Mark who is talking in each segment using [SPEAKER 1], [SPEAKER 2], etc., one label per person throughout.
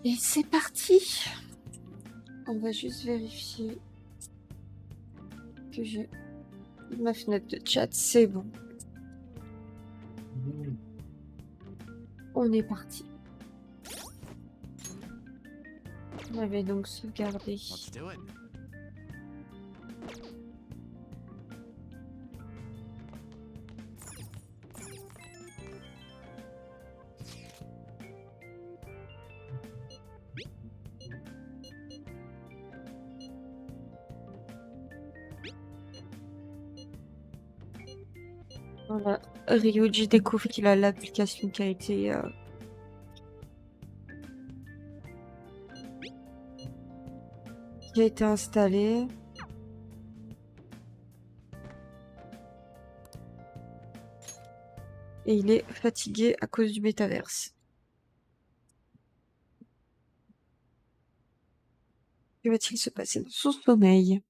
[SPEAKER 1] Et c'est parti. On va juste vérifier que j'ai ma fenêtre de chat, c'est bon. On est parti. On avait donc sauvegardé.
[SPEAKER 2] Let's do it.
[SPEAKER 1] Voilà. Ryuji découvre qu'il a l'application qui a été installée. Et il est fatigué à cause du métaverse. Que va-t-il se passer dans son sommeil?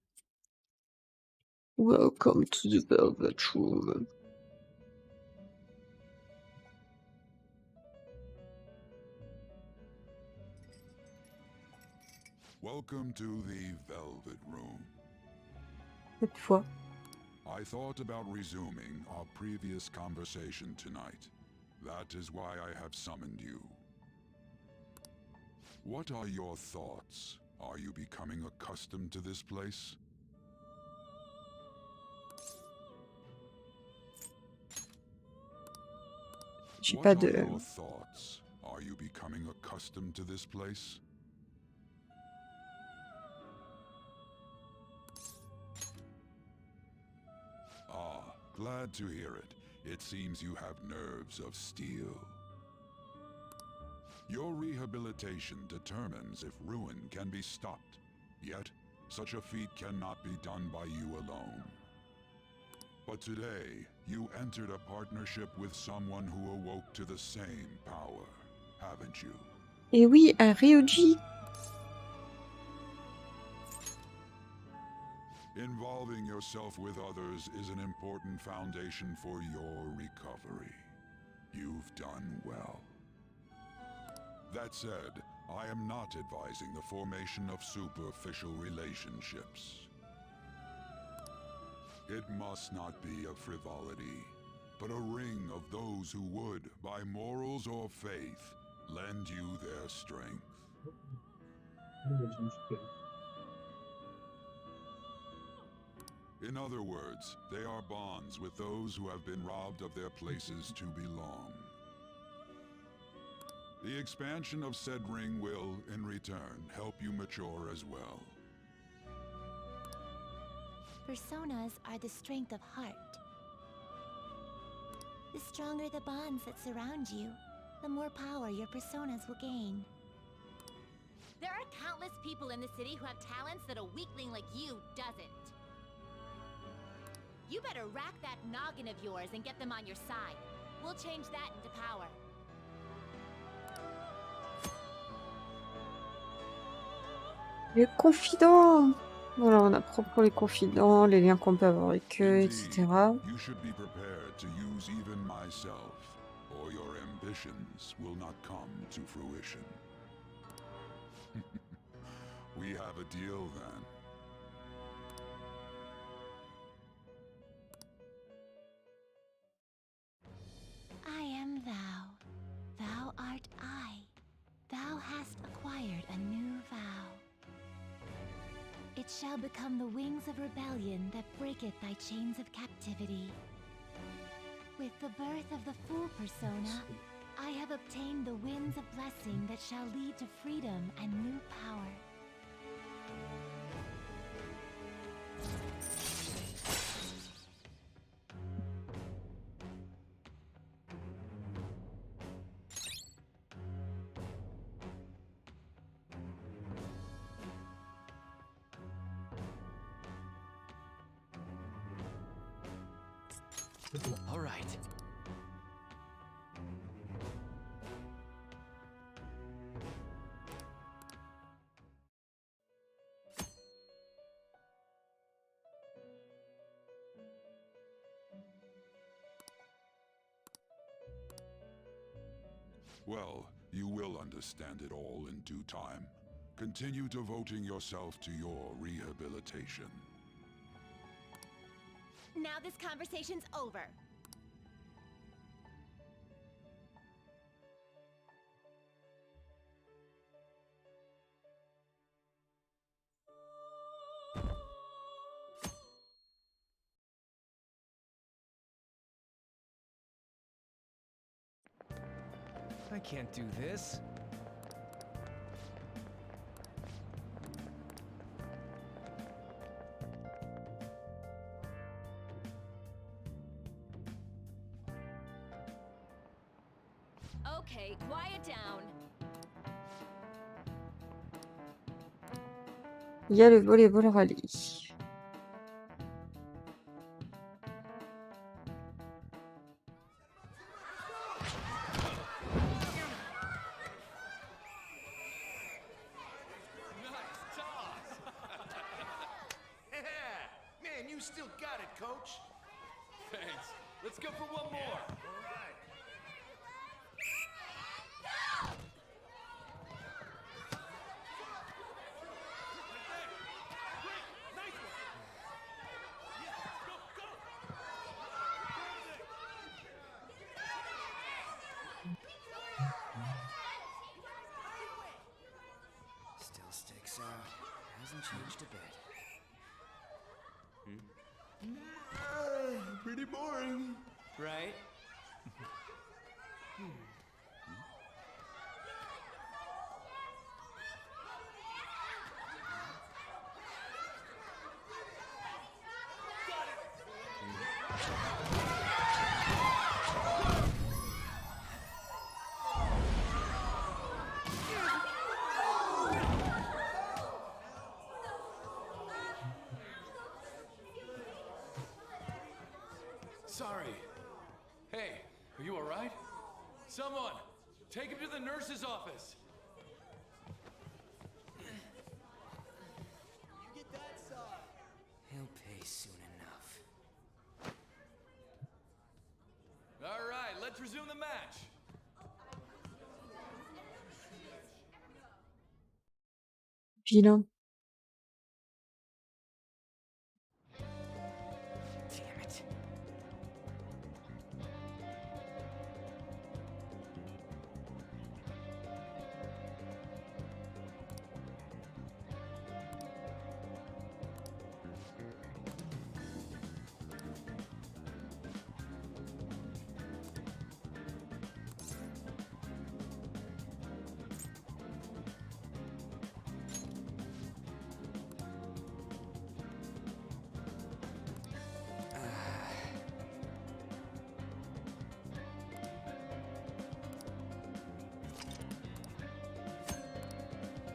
[SPEAKER 1] Welcome to the Velvet Room.
[SPEAKER 3] Welcome to the Velvet Room.
[SPEAKER 1] Cette fois.
[SPEAKER 3] I thought about resuming our previous conversation tonight. That is why I have summoned you. What are your thoughts? Are you becoming accustomed to this place?
[SPEAKER 1] J'ai
[SPEAKER 3] What
[SPEAKER 1] pas
[SPEAKER 3] are
[SPEAKER 1] de...
[SPEAKER 3] your thoughts? Are you becoming accustomed to this place? Ah, glad to hear it. It seems you have nerves of steel. Your rehabilitation determines if ruin can be stopped. Yet, such a feat cannot be done by you alone. But today, you entered a partnership with someone who awoke to the same power, haven't you?
[SPEAKER 1] Et oui, un Ryuji.
[SPEAKER 3] Involving yourself with others is an important foundation for your recovery. You've done well. That said, I am not advising the formation of superficial relationships. It must not be a frivolity, but a ring of those who would, by morals or faith, lend you their strength. In other words, they are bonds with those who have been robbed of their places to belong. The expansion of said ring will, in return, help you mature as well.
[SPEAKER 4] Personas are the strength of heart. The stronger the bonds that surround you, the more power your personas will gain.
[SPEAKER 5] There are countless people in the city who have talents that a weakling like you doesn't. You better rack that noggin of yours and get them on your side. We'll change that into power.
[SPEAKER 1] Les confidents. Voilà, on apprend pour les confidents, les liens qu'on peut avoir avec eux, etc.
[SPEAKER 3] You should be prepared to use even myself, or your ambitions will not come to fruition. We have a deal then.
[SPEAKER 4] I am thou. Thou art I. Thou hast acquired a new vow. It shall become the wings of rebellion that breaketh thy chains of captivity. With the birth of the Fool persona, I have obtained the winds of blessing that shall lead to freedom and new power.
[SPEAKER 2] All right.
[SPEAKER 3] Well, You will understand it all in due time. Continue devoting yourself to your rehabilitation.
[SPEAKER 5] Now this conversation's over.
[SPEAKER 2] I can't do this.
[SPEAKER 5] Okay, quiet down.
[SPEAKER 1] Il y a le volleyball rallye.
[SPEAKER 6] Man, you still got it, coach.
[SPEAKER 2] Thanks. Let's go for one more.
[SPEAKER 6] Still sticks out. Hasn't changed a bit. Pretty boring. Right?
[SPEAKER 2] Sorry. Hey, are you alright? Someone, take him to the nurse's office.
[SPEAKER 6] He'll pay soon enough.
[SPEAKER 2] Alright, let's resume the match.
[SPEAKER 1] Vilain.
[SPEAKER 6] Damn it.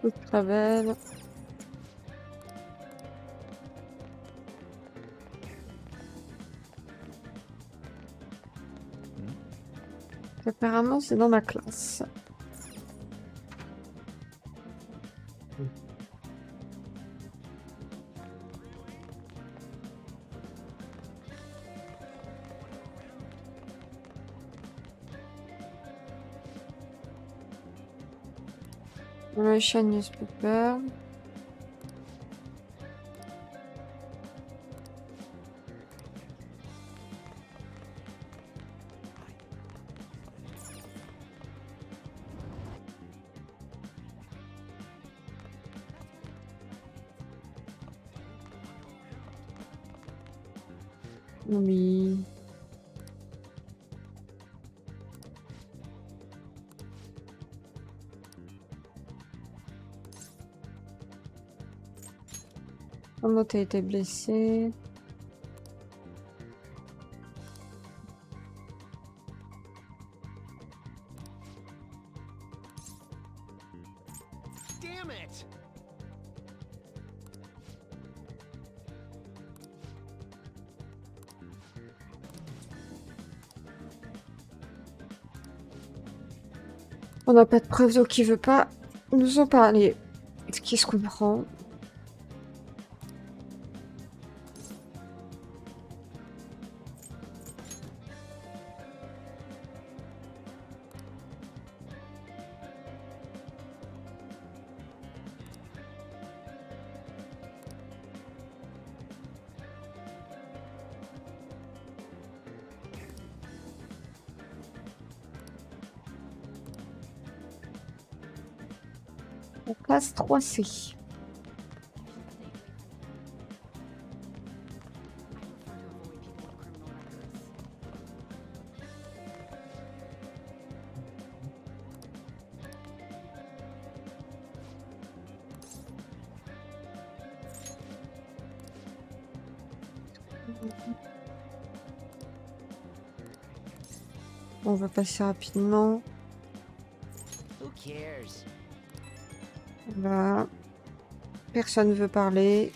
[SPEAKER 1] Coup de travers. Apparemment, c'est dans ma classe. Russian newspaper. Oui. Comment t'as été blessé?
[SPEAKER 6] Damn it!
[SPEAKER 1] On n'a pas de preuves, donc il veut pas nous en parler. Ce qui se comprend. On passe 3C. On va passer rapidement.
[SPEAKER 6] Who cares?
[SPEAKER 1] Là. Personne veut parler.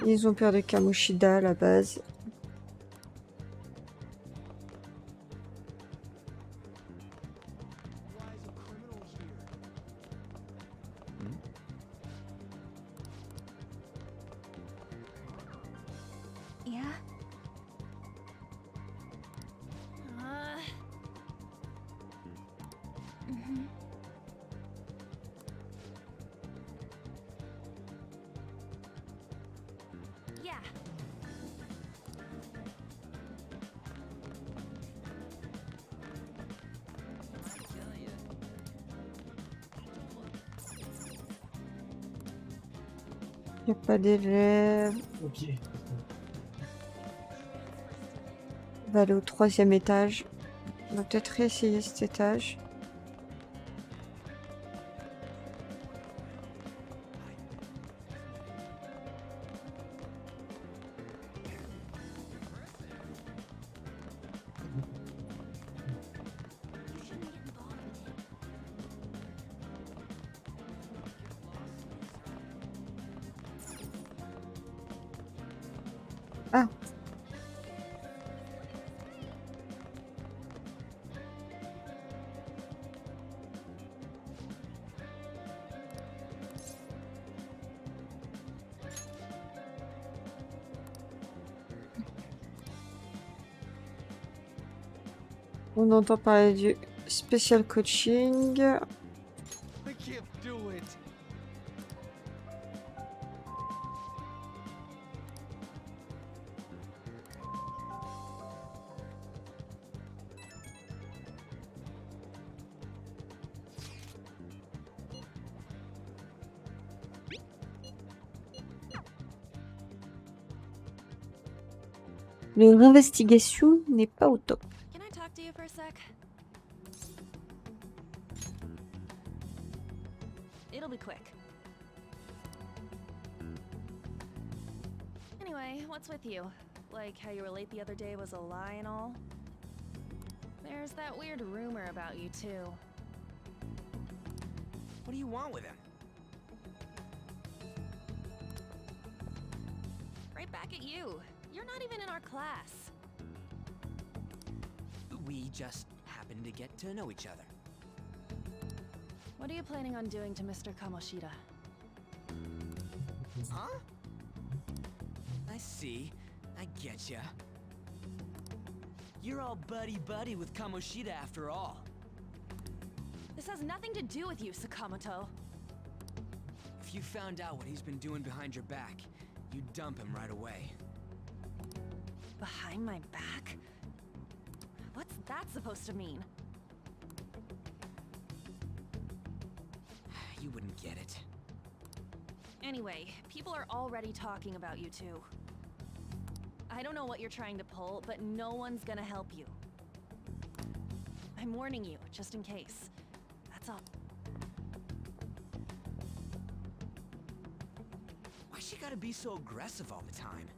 [SPEAKER 1] Ils ont peur de Kamoshida à la base.
[SPEAKER 5] Yeah? Mhm. Yeah.
[SPEAKER 1] Il n'y a pas d'élèves.
[SPEAKER 7] Ok.
[SPEAKER 1] On va aller au 3e étage. On va peut-être réessayer cet étage. Ah. On entend parler du spécial coaching.
[SPEAKER 6] I can't do it.
[SPEAKER 1] Leur investigation n'est pas au top.
[SPEAKER 5] Can I talk to you for a sec? It'll be quick. Anyway, what's with you? Like how you were late the other day was a lie and all? There's that weird rumor about you too.
[SPEAKER 6] What do you want with him?
[SPEAKER 5] Right back at you. You're not even in our class.
[SPEAKER 6] We just happen to get to know each other.
[SPEAKER 5] What are you planning on doing to Mr. Kamoshida?
[SPEAKER 6] Huh? I see. I getcha. You're all buddy-buddy with Kamoshida after all.
[SPEAKER 5] This has nothing to do with you, Sakamoto.
[SPEAKER 6] If you found out what he's been doing behind your back, you'd dump him right away.
[SPEAKER 5] Behind my back? What's that supposed to mean?
[SPEAKER 6] You wouldn't get it.
[SPEAKER 5] Anyway, people are already talking about you two. I don't know what you're trying to pull, but no one's gonna help you. I'm warning you, just in case. That's all.
[SPEAKER 6] Why's she gotta be so aggressive all the time?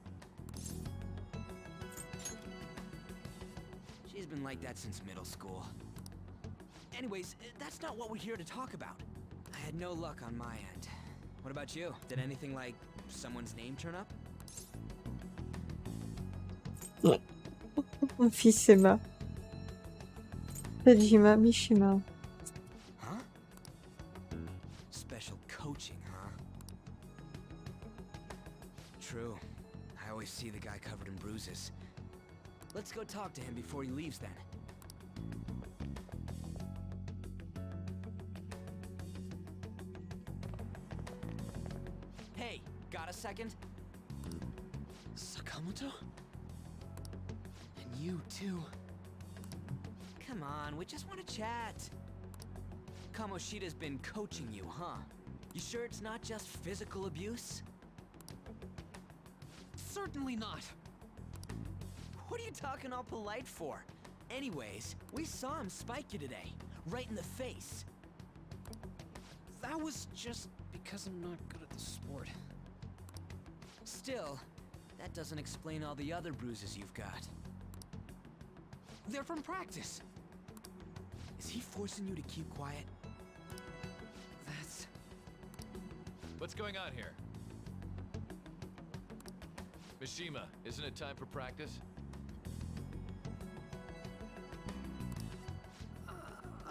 [SPEAKER 6] She's been like that since middle school. Anyways, that's not what we're here to talk about. I had no luck on my end. What about you? Did anything like someone's name turn up?
[SPEAKER 1] Mon fils Emma. Tajima Mishima.
[SPEAKER 6] Huh? Special coaching, huh? True. I always see the guy covered in bruises. Let's go talk to him before he leaves then. Hey, got a second? Sakamoto? And you too. Come on, we just want to chat. Kamoshida's been coaching you, huh? You sure it's not just physical abuse?
[SPEAKER 7] Certainly not.
[SPEAKER 6] What are you talking all polite for? Anyways, we saw him spike you today, right in the face.
[SPEAKER 7] That was just because I'm not good at the sport.
[SPEAKER 6] Still, that doesn't explain all the other bruises you've got.
[SPEAKER 7] They're from practice.
[SPEAKER 6] Is he forcing you to keep quiet?
[SPEAKER 7] That's...
[SPEAKER 2] What's going on here? Mishima, isn't it time for practice?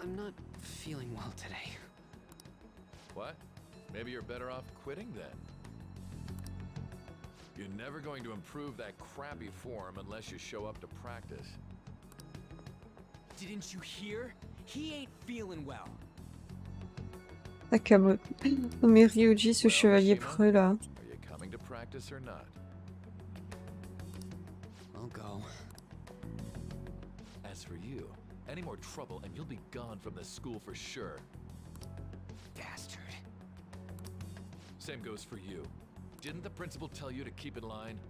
[SPEAKER 7] I'm not feeling well today.
[SPEAKER 2] What? Maybe you're better off quitting then. You're never going to improve that crappy form unless you show up to practice.
[SPEAKER 6] Didn't you hear? He ain't feeling well.
[SPEAKER 1] Non mais Ryuji, ce
[SPEAKER 2] Well,
[SPEAKER 1] chevalier
[SPEAKER 2] Mishima,
[SPEAKER 1] preux là.
[SPEAKER 2] Are you coming to practice or not?
[SPEAKER 7] I'll go.
[SPEAKER 2] As for you, any more trouble and you'll be gone from the school for sure.
[SPEAKER 6] Bastard.
[SPEAKER 2] Same goes for you. Didn't the principal tell you to keep in line?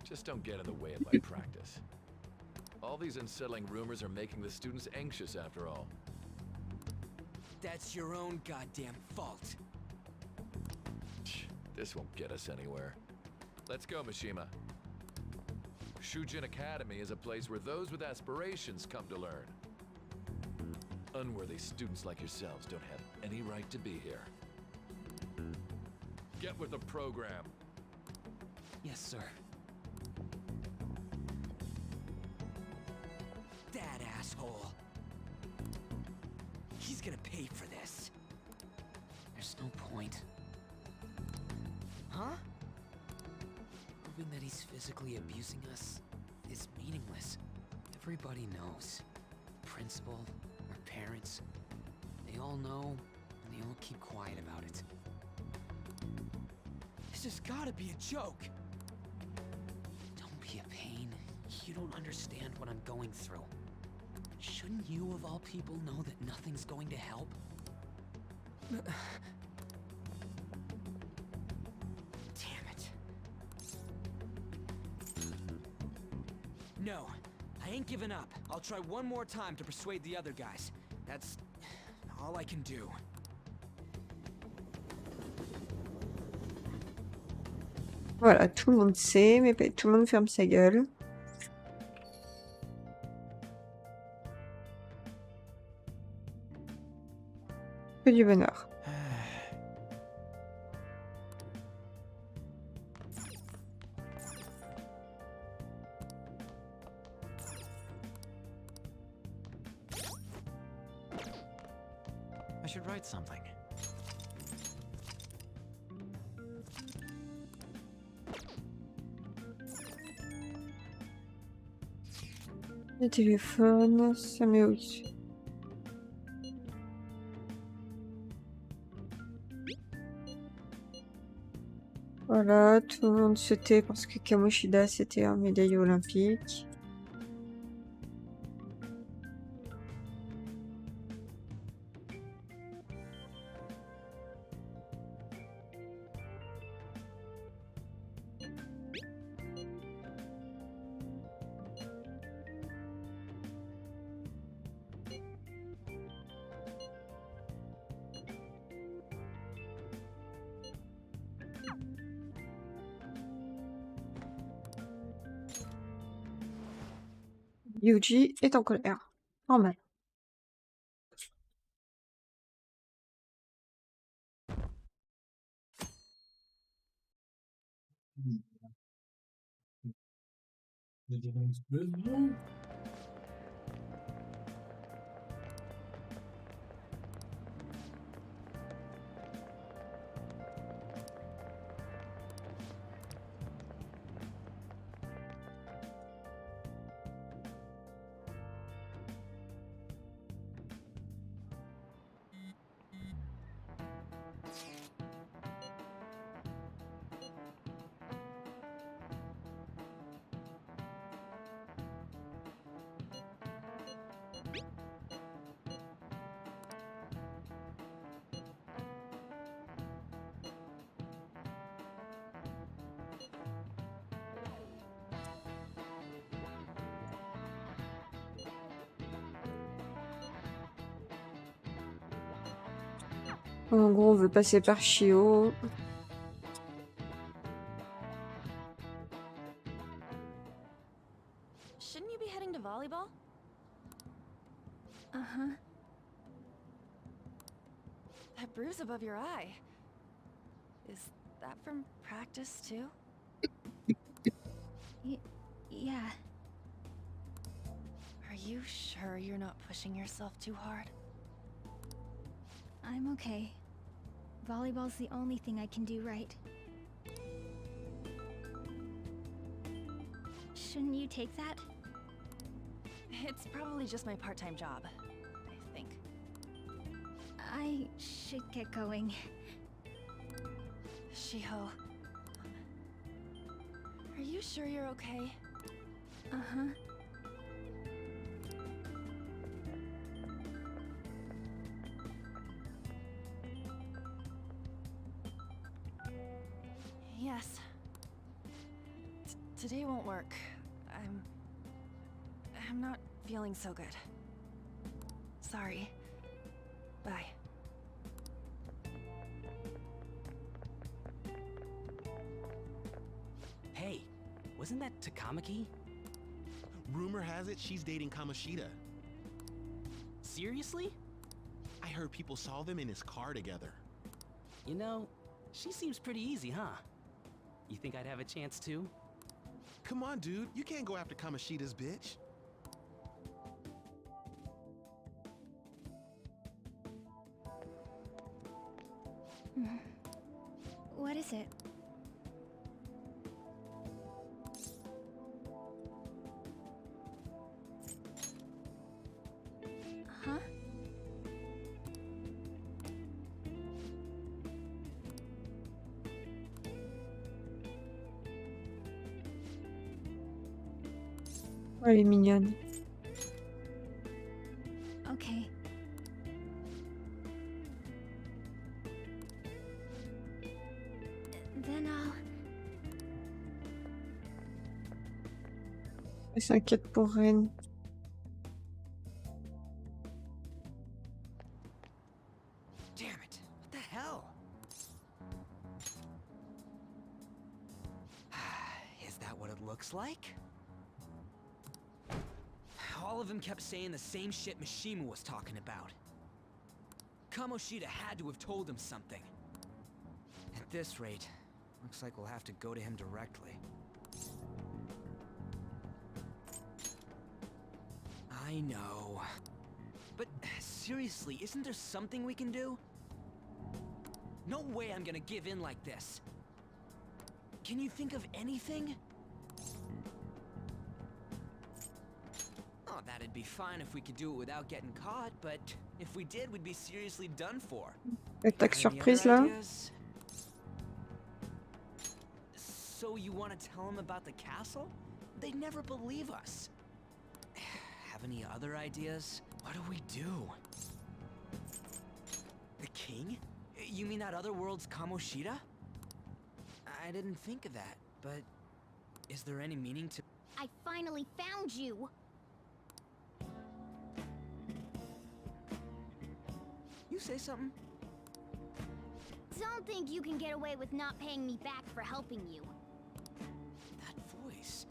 [SPEAKER 2] Just don't get in the way of my practice. All these unsettling rumors are making the students anxious after all.
[SPEAKER 6] That's your own goddamn fault.
[SPEAKER 2] This won't get us anywhere. Let's go, Mishima. Shujin Academy is a place where those with aspirations come to learn. Unworthy students like yourselves don't have any right to be here. Get with the program.
[SPEAKER 7] Yes, sir.
[SPEAKER 6] That asshole. He's gonna pay for this.
[SPEAKER 7] There's no point.
[SPEAKER 6] Huh?
[SPEAKER 7] Proving that he's physically abusing us is meaningless. Everybody knows. Principal, our parents, they all know, and they all keep quiet about it.
[SPEAKER 6] This has gotta be a joke.
[SPEAKER 7] Don't be a pain. You don't understand what I'm going through. Shouldn't you, of all people, know that nothing's going to help?
[SPEAKER 6] Damn it. No, I ain't giving up. I'll try one more time to persuade the other guys. That's all I can do.
[SPEAKER 1] Voilà, tout le monde sait, mais tout le monde ferme sa gueule. Que du bonheur.
[SPEAKER 7] I should write something.
[SPEAKER 1] Le téléphone, ça met au-dessus. Voilà, tout le monde se tait parce que Kamoshida c'était un médaillé olympique. Yuji est en colère. Normal. En gros, on veut passer par Chio.
[SPEAKER 5] Shouldn't you be heading to volleyball? Uh-huh. That bruise above your eye. Is that from practice too?
[SPEAKER 4] Yeah.
[SPEAKER 5] Are you sure you're not pushing yourself too hard?
[SPEAKER 4] I'm okay. Volleyball's the only thing I can do right. Shouldn't you take that?
[SPEAKER 5] It's probably just my part-time job, I think.
[SPEAKER 4] I should get going.
[SPEAKER 5] Shiho. Are you sure you're okay?
[SPEAKER 4] Uh-huh.
[SPEAKER 5] Yes. Today won't work. I'm not feeling so good. Sorry. Bye.
[SPEAKER 8] Hey, wasn't that Takamaki?
[SPEAKER 9] Rumor has it she's dating Kamoshida.
[SPEAKER 8] Seriously?
[SPEAKER 9] I heard people saw them in his car together.
[SPEAKER 8] You know, she seems pretty easy, huh? You think I'd have a chance too?
[SPEAKER 9] Come on, dude. You can't go after Kamoshida's bitch.
[SPEAKER 4] What is it? Huh?
[SPEAKER 1] Oh, elle est mignonne.
[SPEAKER 4] Okay. Then I'll...
[SPEAKER 1] Elle s'inquiète pour Ren.
[SPEAKER 6] Damn it! What the hell? Is that what it looks like? All of them kept saying the same shit Mishima was talking about. Kamoshida had to have told him something. At this rate, looks like we'll have to go to him directly. I know. But seriously, isn't there something we can do? No way I'm gonna give in like this. Can you think of anything? Oh, that'd be fine if we could do it without getting caught, but if we did, we'd be seriously done for.
[SPEAKER 1] Attaque
[SPEAKER 6] Got any
[SPEAKER 1] surprise
[SPEAKER 6] other
[SPEAKER 1] là.
[SPEAKER 6] ideas? So you want to tell them about the castle? They'd never believe us. Have any other ideas? What do we do? The king? You mean that other world's Kamoshida? I didn't think of that, but is there any meaning to...
[SPEAKER 4] I finally found you!
[SPEAKER 6] You say something?
[SPEAKER 4] Don't think you can get away with not paying me back for helping you.
[SPEAKER 6] That voice.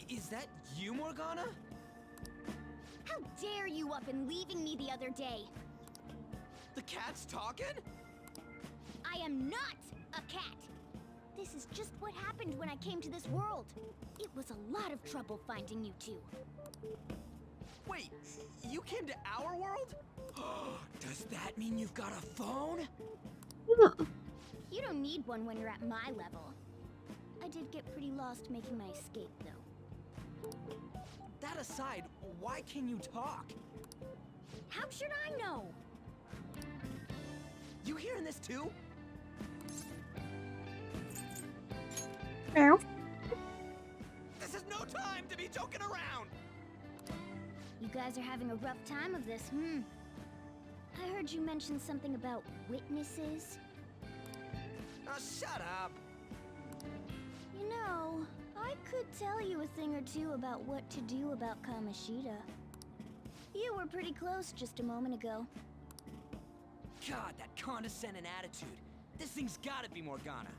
[SPEAKER 6] Is that you, Morgana?
[SPEAKER 4] How dare you up and leaving me the other day?
[SPEAKER 6] The cat's talking?
[SPEAKER 4] I am not a cat! This is just what happened when I came to this world. It was a lot of trouble finding you two.
[SPEAKER 6] Wait, you came to our world? Does that mean you've got a phone?
[SPEAKER 4] You don't need one when you're at my level. I did get pretty lost making my escape, though.
[SPEAKER 6] That aside, why can you talk?
[SPEAKER 4] How should I know?
[SPEAKER 6] You hearing this too?
[SPEAKER 1] Meow.
[SPEAKER 6] This is no time to be joking around!
[SPEAKER 4] You guys are having a rough time of this, I heard you mention something about witnesses.
[SPEAKER 6] Oh, shut up!
[SPEAKER 4] You know, I could tell you a thing or two about what to do about Kamoshida. You were pretty close just a moment ago.
[SPEAKER 6] God, that condescending attitude. This thing's gotta be Morgana.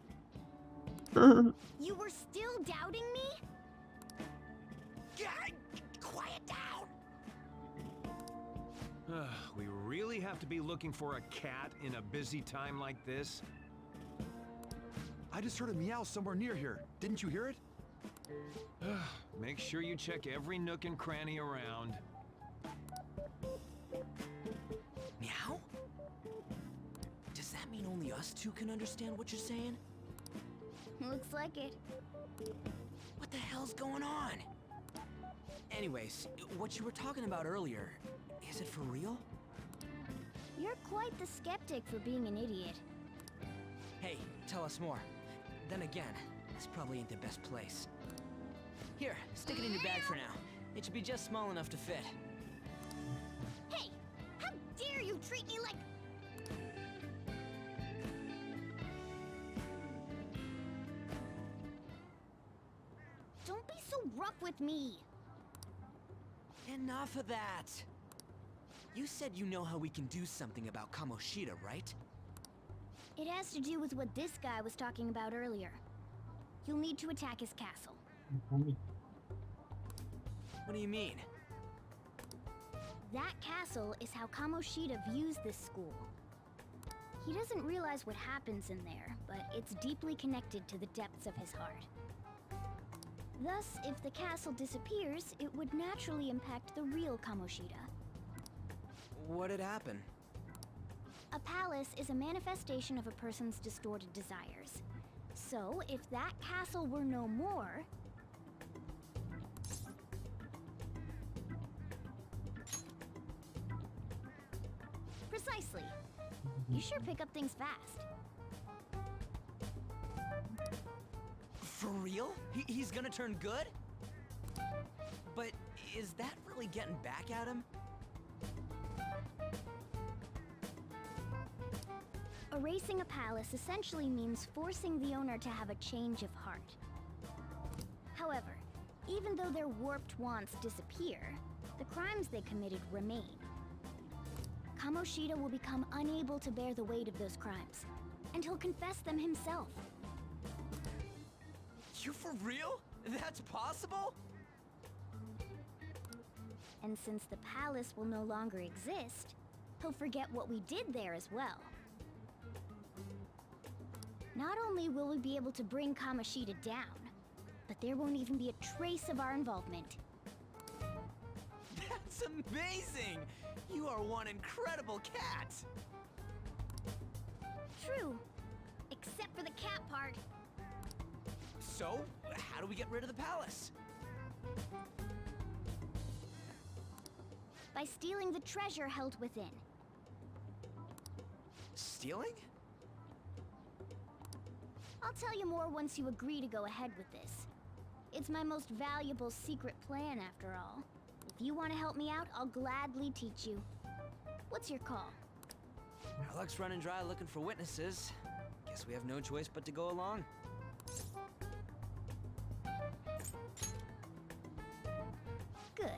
[SPEAKER 4] You were still doubting me?
[SPEAKER 6] God, quiet down!
[SPEAKER 10] We really have to be looking for a cat in a busy time like this?
[SPEAKER 11] I just heard a meow somewhere near here. Didn't you hear it?
[SPEAKER 10] Make sure you check every nook and cranny around.
[SPEAKER 6] Meow? Does that mean only us two can understand what you're saying?
[SPEAKER 4] Looks like it.
[SPEAKER 6] What the hell's going on? Anyways, what you were talking about earlier, is it for real?
[SPEAKER 4] You're quite the skeptic for being an idiot.
[SPEAKER 6] Hey, tell us more. Then again, this probably ain't the best place. Here, stick it in your bag for now. It should be just small enough to fit.
[SPEAKER 4] Hey! How dare you treat me like... Don't be so rough with me!
[SPEAKER 6] Enough of that! You said you know how we can do something about Kamoshida, right?
[SPEAKER 4] It has to do with what this guy was talking about earlier. You'll need to attack his castle.
[SPEAKER 6] What do you mean?
[SPEAKER 4] That castle is how Kamoshida views this school. He doesn't realize what happens in there, but it's deeply connected to the depths of his heart. Thus, if the castle disappears, it would naturally impact the real Kamoshida.
[SPEAKER 6] What'd happen?
[SPEAKER 4] A palace is a manifestation of a person's distorted desires. So, if that castle were no more... Precisely. You sure pick up things fast.
[SPEAKER 6] For real? He's gonna turn good? But is that really getting back at him?
[SPEAKER 4] Erasing a palace essentially means forcing the owner to have a change of heart. However, even though their warped wants disappear, the crimes they committed remain. Kamoshida will become unable to bear the weight of those crimes, and he'll confess them himself.
[SPEAKER 6] You for real? That's possible?
[SPEAKER 4] And since the palace will no longer exist, he'll forget what we did there as well. Not only will we be able to bring Kamoshida down, but there won't even be a trace of our involvement.
[SPEAKER 6] That's amazing! You are one incredible cat!
[SPEAKER 4] True, except for the cat part.
[SPEAKER 6] So, how do we get rid of the palace?
[SPEAKER 4] By stealing the treasure held within.
[SPEAKER 6] Stealing?
[SPEAKER 4] I'll tell you more once you agree to go ahead with this. It's my most valuable secret plan, after all. If you want to help me out, I'll gladly teach you. What's your call?
[SPEAKER 6] Our luck's running dry looking for witnesses. Guess we have no choice but to go along.
[SPEAKER 4] Good.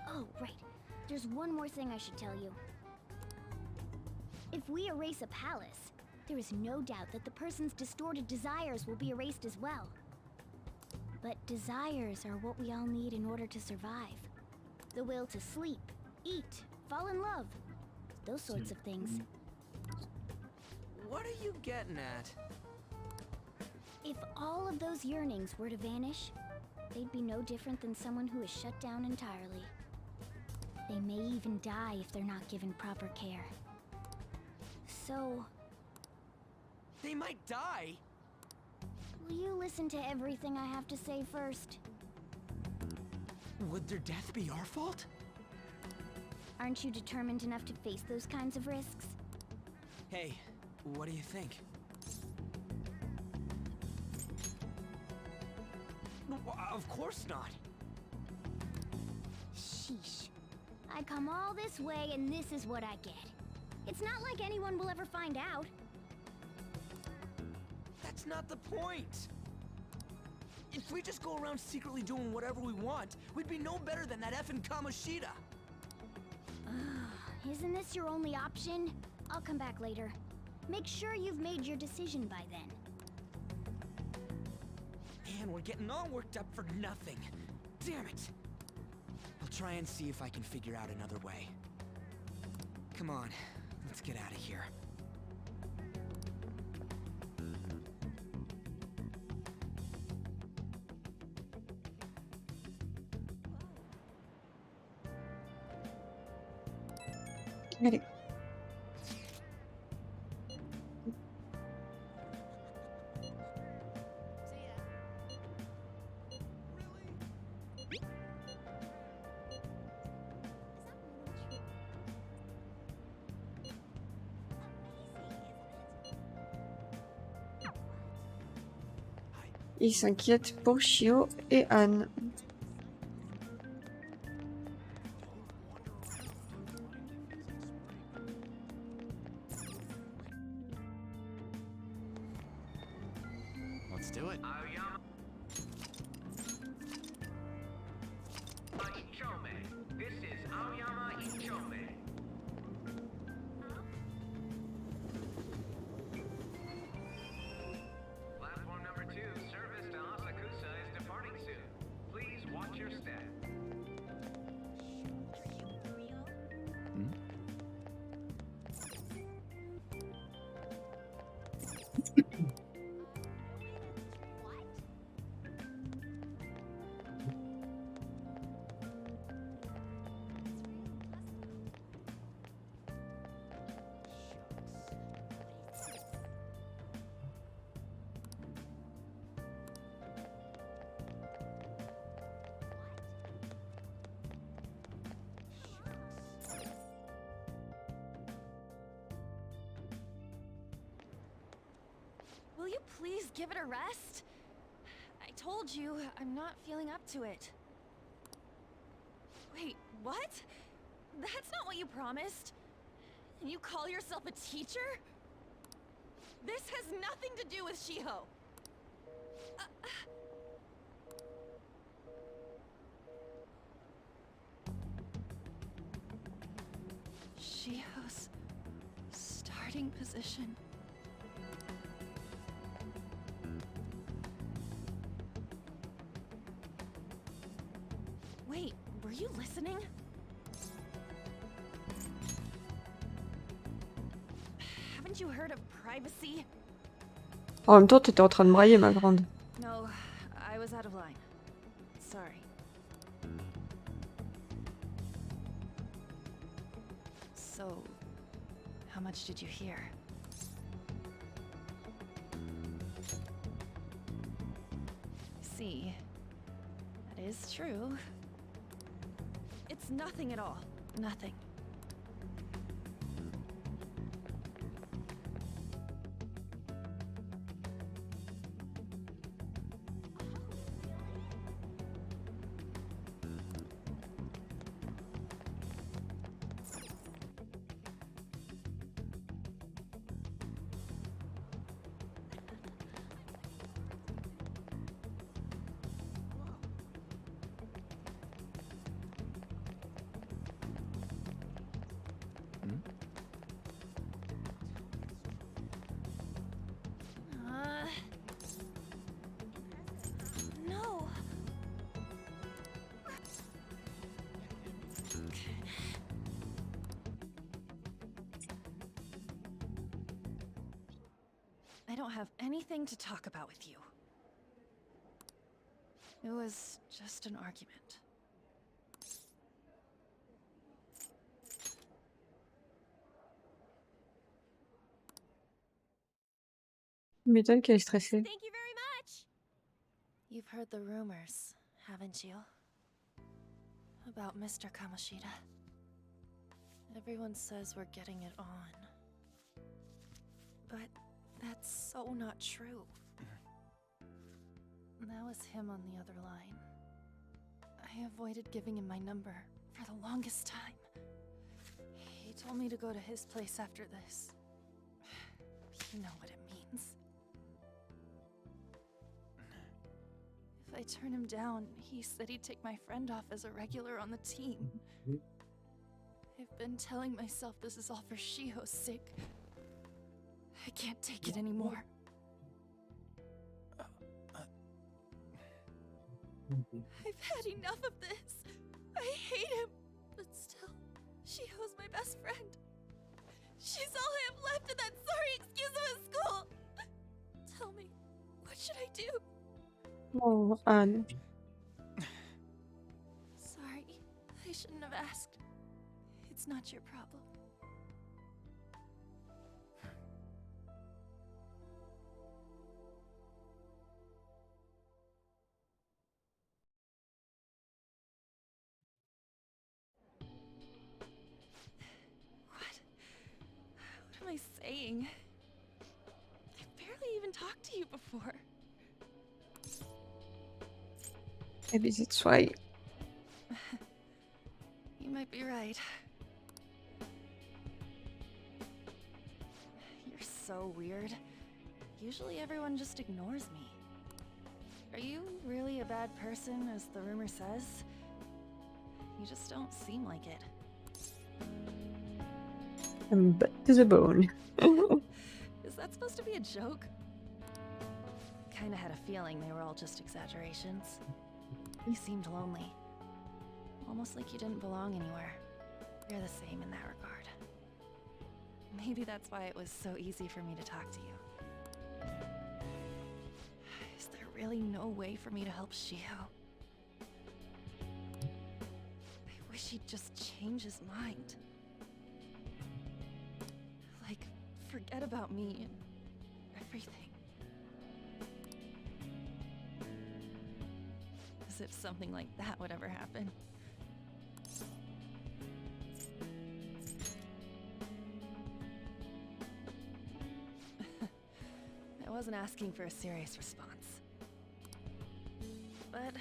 [SPEAKER 4] Oh, right. There's one more thing I should tell you. If we erase a palace, there is no doubt that the person's distorted desires will be erased as well. But desires are what we all need in order to survive. The will to sleep, eat, fall in love. Those sorts of things.
[SPEAKER 6] What are you getting at?
[SPEAKER 4] If all of those yearnings were to vanish, they'd be no different than someone who is shut down entirely. They may even die if they're not given proper care. So...
[SPEAKER 6] They might die?
[SPEAKER 4] will you listen to everything I have to say first?
[SPEAKER 6] Would their death be our fault?
[SPEAKER 4] Aren't you determined enough to face those kinds of risks?
[SPEAKER 6] Hey, what do you think? Of course not.
[SPEAKER 4] Sheesh. I come all this way and this is what I get. It's not like anyone will ever find out.
[SPEAKER 6] That's not the point. If we just go around secretly doing whatever we want, we'd be no better than that effing Kamoshida.
[SPEAKER 4] Isn't this your only option?
[SPEAKER 12] I'll come back later. Make sure you've made your decision by then.
[SPEAKER 6] Man, we're getting all worked up for nothing. Damn it! I'll try and see if I can figure out another way. Come on, let's get out of here.
[SPEAKER 1] Allez. Il s'inquiète pour Shio et Anne.
[SPEAKER 13] Let's do it.
[SPEAKER 14] This is Aoyama Ichome. Platform number 2, service to Asakusa is departing soon. Please watch your step.
[SPEAKER 5] Will you please give it a rest? I told you, I'm not feeling up to it. Wait, what? That's not what you promised. And you call yourself a teacher? This has nothing to do with Shiho. Shiho's starting position. Wait, were you listening? Haven't you heard of privacy?
[SPEAKER 1] En même temps, t'étais en train de brailler, ma grande.
[SPEAKER 5] No, I was out of line. Sorry. So, how much did you hear? See, that is true. It's nothing at all. Nothing. No. I don't have anything to talk about with you. It was just an argument.
[SPEAKER 1] Il m'étonne qu'elle est stressée.
[SPEAKER 5] Thank you very much. You've heard the rumors, haven't you? About Mr. Kamoshida. Everyone says we're getting it on. But that's so not true. That was him on the other line. I avoided giving him my number for the longest time. He told me to go to his place after this. You know what it means. If I turn him down, he said he'd take my friend off as a regular on the team. I've been telling myself this is all for Shiho's sake. I can't take it anymore. I've had enough of this. I hate him. But still, Shiho's my best friend. She's all I have left in that sorry excuse of a school. Tell me, what should I do?
[SPEAKER 1] Oh, Anne.
[SPEAKER 5] Sorry, I shouldn't have asked. It's not your problem. What am I saying? I've barely even talked to you before.
[SPEAKER 1] Maybe that's why.
[SPEAKER 5] You might be right. You're so weird. Usually everyone just ignores me. Are you really a bad person, as the rumor says? You just don't seem like it.
[SPEAKER 1] I'm back to the bone.
[SPEAKER 5] Is that supposed to be a joke? Kinda had a feeling they were all just exaggerations. You seemed lonely. Almost like you didn't belong anywhere. You're the same in that regard. Maybe that's why it was so easy for me to talk to you. Is there really no way for me to help Shiho? I wish he'd just change his mind. Like, forget about me and everything. As if something like that would ever happen. I wasn't asking for a serious response. But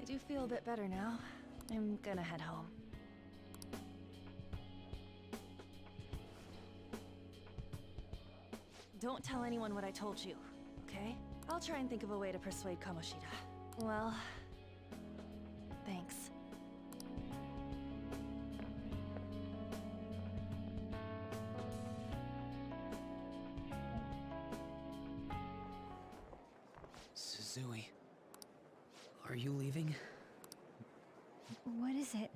[SPEAKER 5] I do feel a bit better now. I'm gonna head home. Don't tell anyone what I told you, okay? I'll try and think of a way to persuade Kamoshida. Well, thanks.
[SPEAKER 7] Suzui, are you leaving?
[SPEAKER 4] What is it?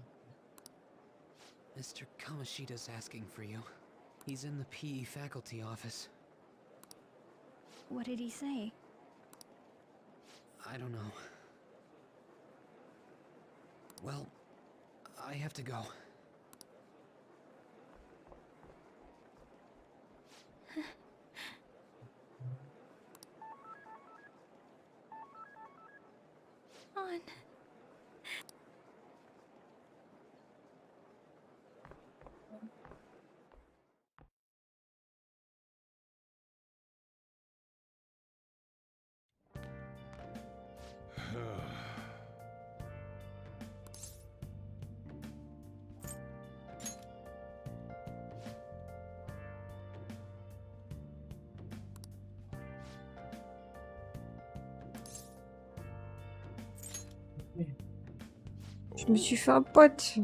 [SPEAKER 7] Mr. Kamoshida's asking for you. He's in the PE faculty office.
[SPEAKER 4] What did he say?
[SPEAKER 7] I don't know. Well, I have to go.
[SPEAKER 4] On.
[SPEAKER 1] Je me suis fait un pote.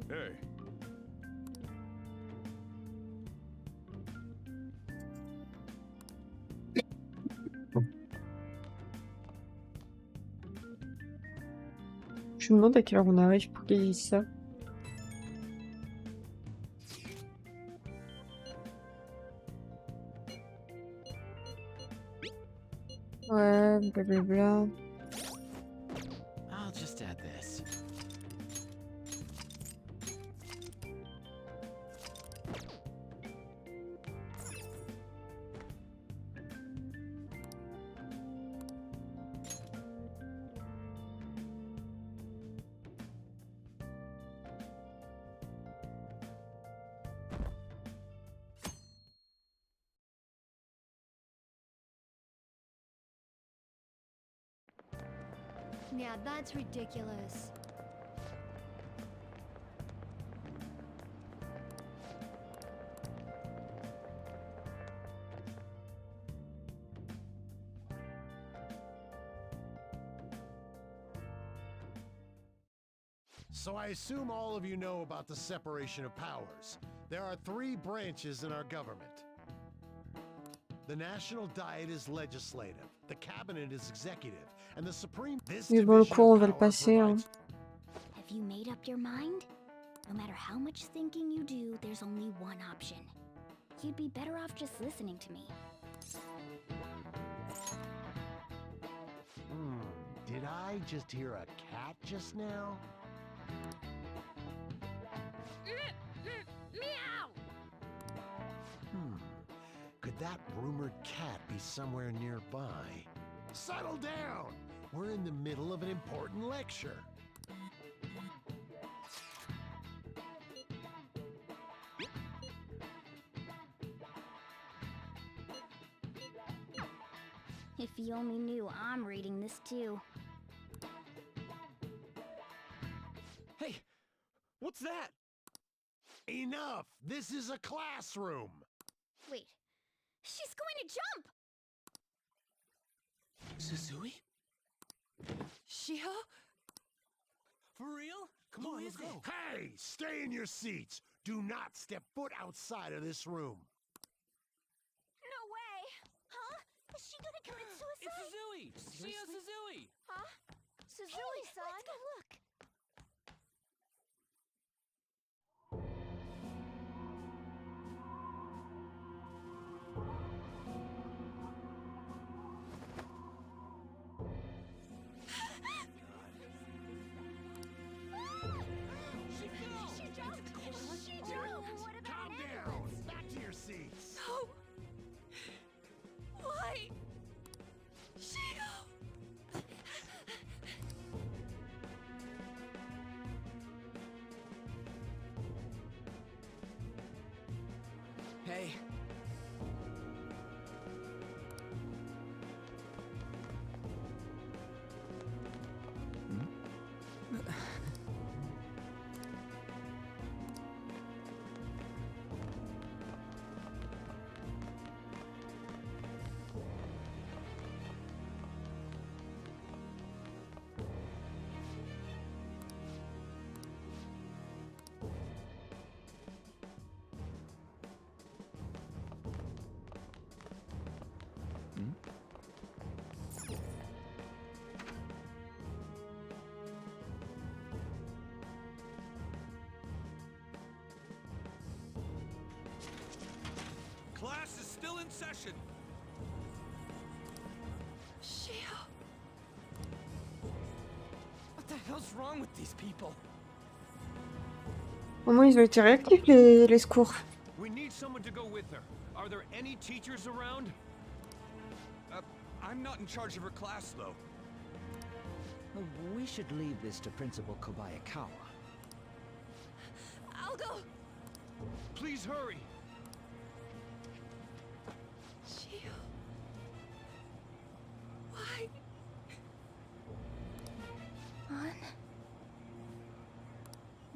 [SPEAKER 3] Hey.
[SPEAKER 1] Je me demande à quelle heure on arrive pour qu'ils disent ça. Ouais, blablabla.
[SPEAKER 13] I'll just add this.
[SPEAKER 12] Yeah, that's ridiculous.
[SPEAKER 15] So I assume all of you know about the separation of powers. There are 3 branches in our government. The National Diet is legislative, the Cabinet is executive, and the Supreme...
[SPEAKER 1] Mais bon, le cours, on va le passer. Hein.
[SPEAKER 12] Have you made up your mind? No matter how much thinking you do, there's only one option. You'd be better off just listening to me.
[SPEAKER 15] Did I just hear a cat just now?
[SPEAKER 12] Meow!
[SPEAKER 15] Could that rumored cat be somewhere nearby? Settle down! We're in the middle of an important lecture.
[SPEAKER 12] If you only knew I'm reading this too.
[SPEAKER 10] Hey, what's that?
[SPEAKER 15] Enough! This is a classroom!
[SPEAKER 12] Wait, she's going to jump!
[SPEAKER 8] Suzui?
[SPEAKER 5] Shiho?
[SPEAKER 8] For real?
[SPEAKER 15] Come on, let's go. Hey, stay in your seats. Do not step foot outside of this room.
[SPEAKER 12] No way! Huh? Is she gonna commit suicide?
[SPEAKER 8] It's Suzui! Shio Suzui!
[SPEAKER 12] Huh? Suzui-san? Let's go look.
[SPEAKER 15] Calm down. Back to your seats.
[SPEAKER 5] No! Why? Shio!
[SPEAKER 6] Hey.
[SPEAKER 10] Class is still in session.
[SPEAKER 5] Shio!
[SPEAKER 6] What the hell's wrong with these people?
[SPEAKER 1] Au moins, ils ont été réactifs, les secours.
[SPEAKER 10] We need someone to go with her. Are there any teachers around?
[SPEAKER 11] I'm not in charge of her class, though.
[SPEAKER 16] We should leave this to Principal Kobayakawa.
[SPEAKER 5] I'll go!
[SPEAKER 10] Please hurry!
[SPEAKER 5] Shio... Why?
[SPEAKER 12] On.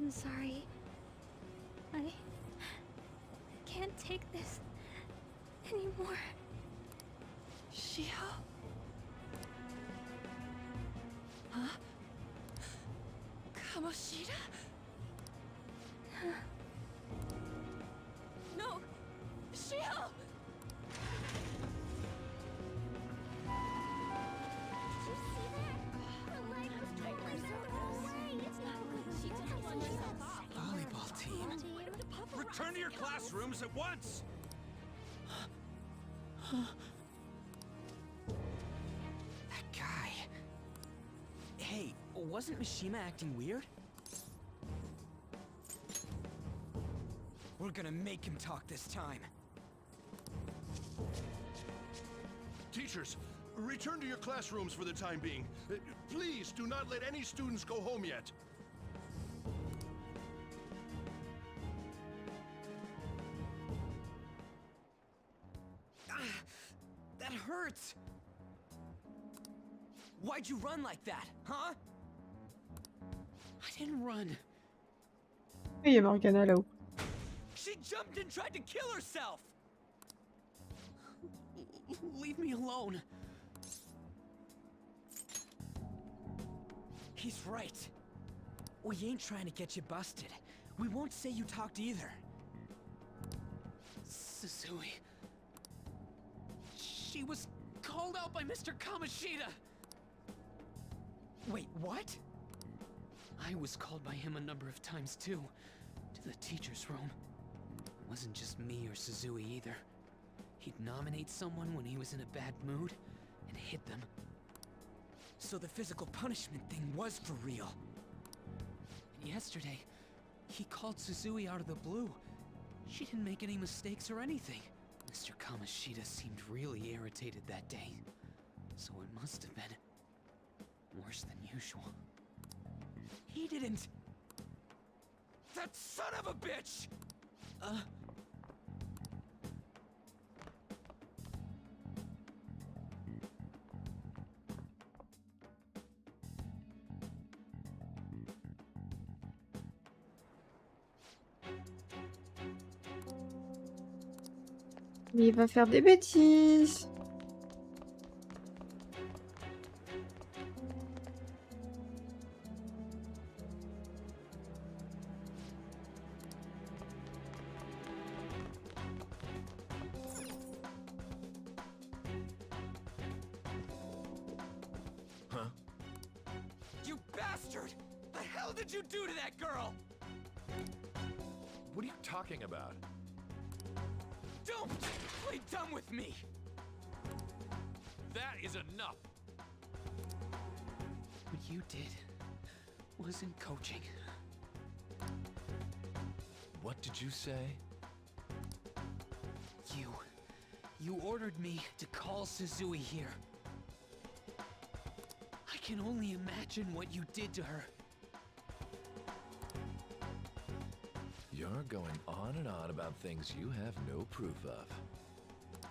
[SPEAKER 12] I'm sorry. I can't take this anymore.
[SPEAKER 5] Shio? Huh? Kamoshida? No! Shio!
[SPEAKER 6] Volleyball team.
[SPEAKER 10] Return to your classrooms at once!
[SPEAKER 6] That guy. Hey, wasn't Mishima acting weird? We're gonna make him talk this time.
[SPEAKER 11] Teachers, return to your classrooms for the time being. Please do not let any students go home yet.
[SPEAKER 6] That hurts! Why'd you run like that, huh?
[SPEAKER 8] I didn't run.
[SPEAKER 1] Il y a Morgana là-haut.
[SPEAKER 6] She jumped and tried to kill herself!
[SPEAKER 8] Leave me alone.
[SPEAKER 6] He's right. We ain't trying to get you busted. We won't say you talked either.
[SPEAKER 7] Suzui. She was called out by Mr. Kamoshida!
[SPEAKER 6] Wait, what?
[SPEAKER 7] I was called by him a number of times too, to the teacher's room. It wasn't just me or Suzui either. He'd nominate someone when he was in a bad mood, and hit them.
[SPEAKER 6] So the physical punishment thing was for real.
[SPEAKER 7] And yesterday, he called Suzui out of the blue. She didn't make any mistakes or anything. Mr. Kamoshida seemed really irritated that day, so it must have been worse than usual.
[SPEAKER 6] He didn't... That son of a bitch!
[SPEAKER 1] Mais il va faire des bêtises.
[SPEAKER 2] Huh?
[SPEAKER 6] You bastard! The hell did you do to that girl?
[SPEAKER 2] What are you talking about?
[SPEAKER 6] Don't play dumb with me!
[SPEAKER 2] That is enough!
[SPEAKER 7] What you did wasn't coaching.
[SPEAKER 2] What did you say?
[SPEAKER 7] You ordered me to call Suzui here. I can only imagine what you did to her.
[SPEAKER 2] You're going on and on about things you have no proof of.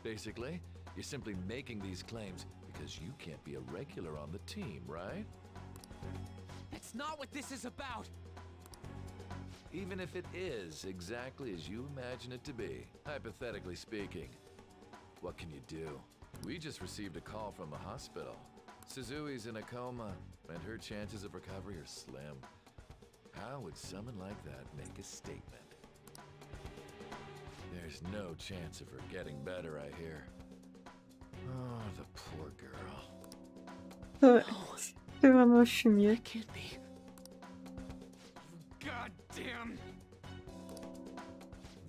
[SPEAKER 2] Basically, you're simply making these claims because you can't be a regular on the team, right?
[SPEAKER 6] That's not what this is about!
[SPEAKER 2] Even if it is exactly as you imagine it to be, hypothetically speaking, what can you do? We just received a call from the hospital. Suzui's in a coma, and her chances of recovery are slim. How would someone like that make a statement? There's no chance of her getting better, I hear. Oh, the poor girl.
[SPEAKER 1] C'est vraiment fumier.
[SPEAKER 7] Can't be.
[SPEAKER 6] Goddamn!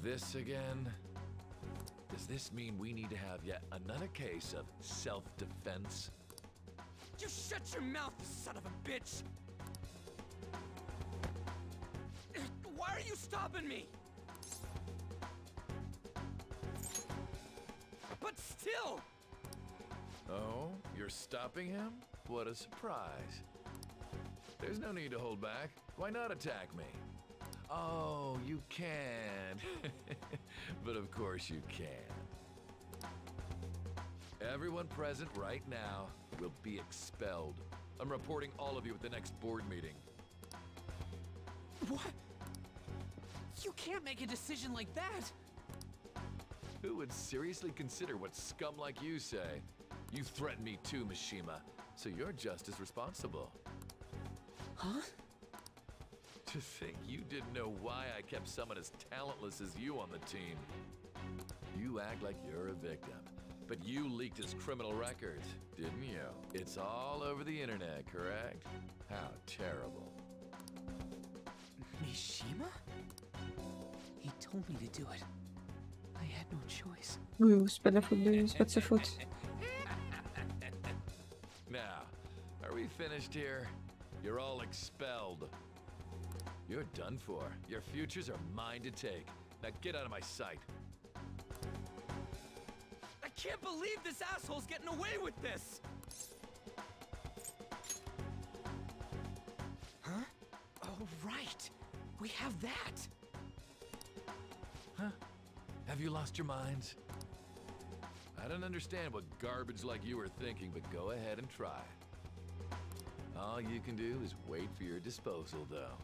[SPEAKER 2] This again? Does this mean we need to have yet another case of self-defense?
[SPEAKER 6] You shut your mouth, you son of a bitch! Why are you stopping me? But still!
[SPEAKER 2] Oh, you're stopping him? What a surprise. There's no need to hold back. Why not attack me? Oh, you can. But of course you can. Everyone present right now will be expelled. I'm reporting all of you at the next board meeting.
[SPEAKER 6] What? You can't make a decision like that!
[SPEAKER 2] Who would seriously consider what scum like you say? You threatened me too, Mishima, so you're just as responsible.
[SPEAKER 7] Huh?
[SPEAKER 2] To think you didn't know why I kept someone as talentless as you on the team. You act like you're a victim, but you leaked his criminal records, didn't you? It's all over the internet, correct? How terrible.
[SPEAKER 7] Mishima? He told me to do it. I had no choice.
[SPEAKER 1] Oui, c'est pas de la faute de... c'est pas de sa faute.
[SPEAKER 2] Now, are we finished here? You're all expelled. You're done for. Your futures are mine to take. Now get out of my sight.
[SPEAKER 6] I can't believe this asshole's getting away with this! Huh? Oh, right. We have that.
[SPEAKER 2] Huh? Have you lost your minds? I don't understand what garbage like you are thinking, but go ahead and try. All you can do is wait for your disposal, though.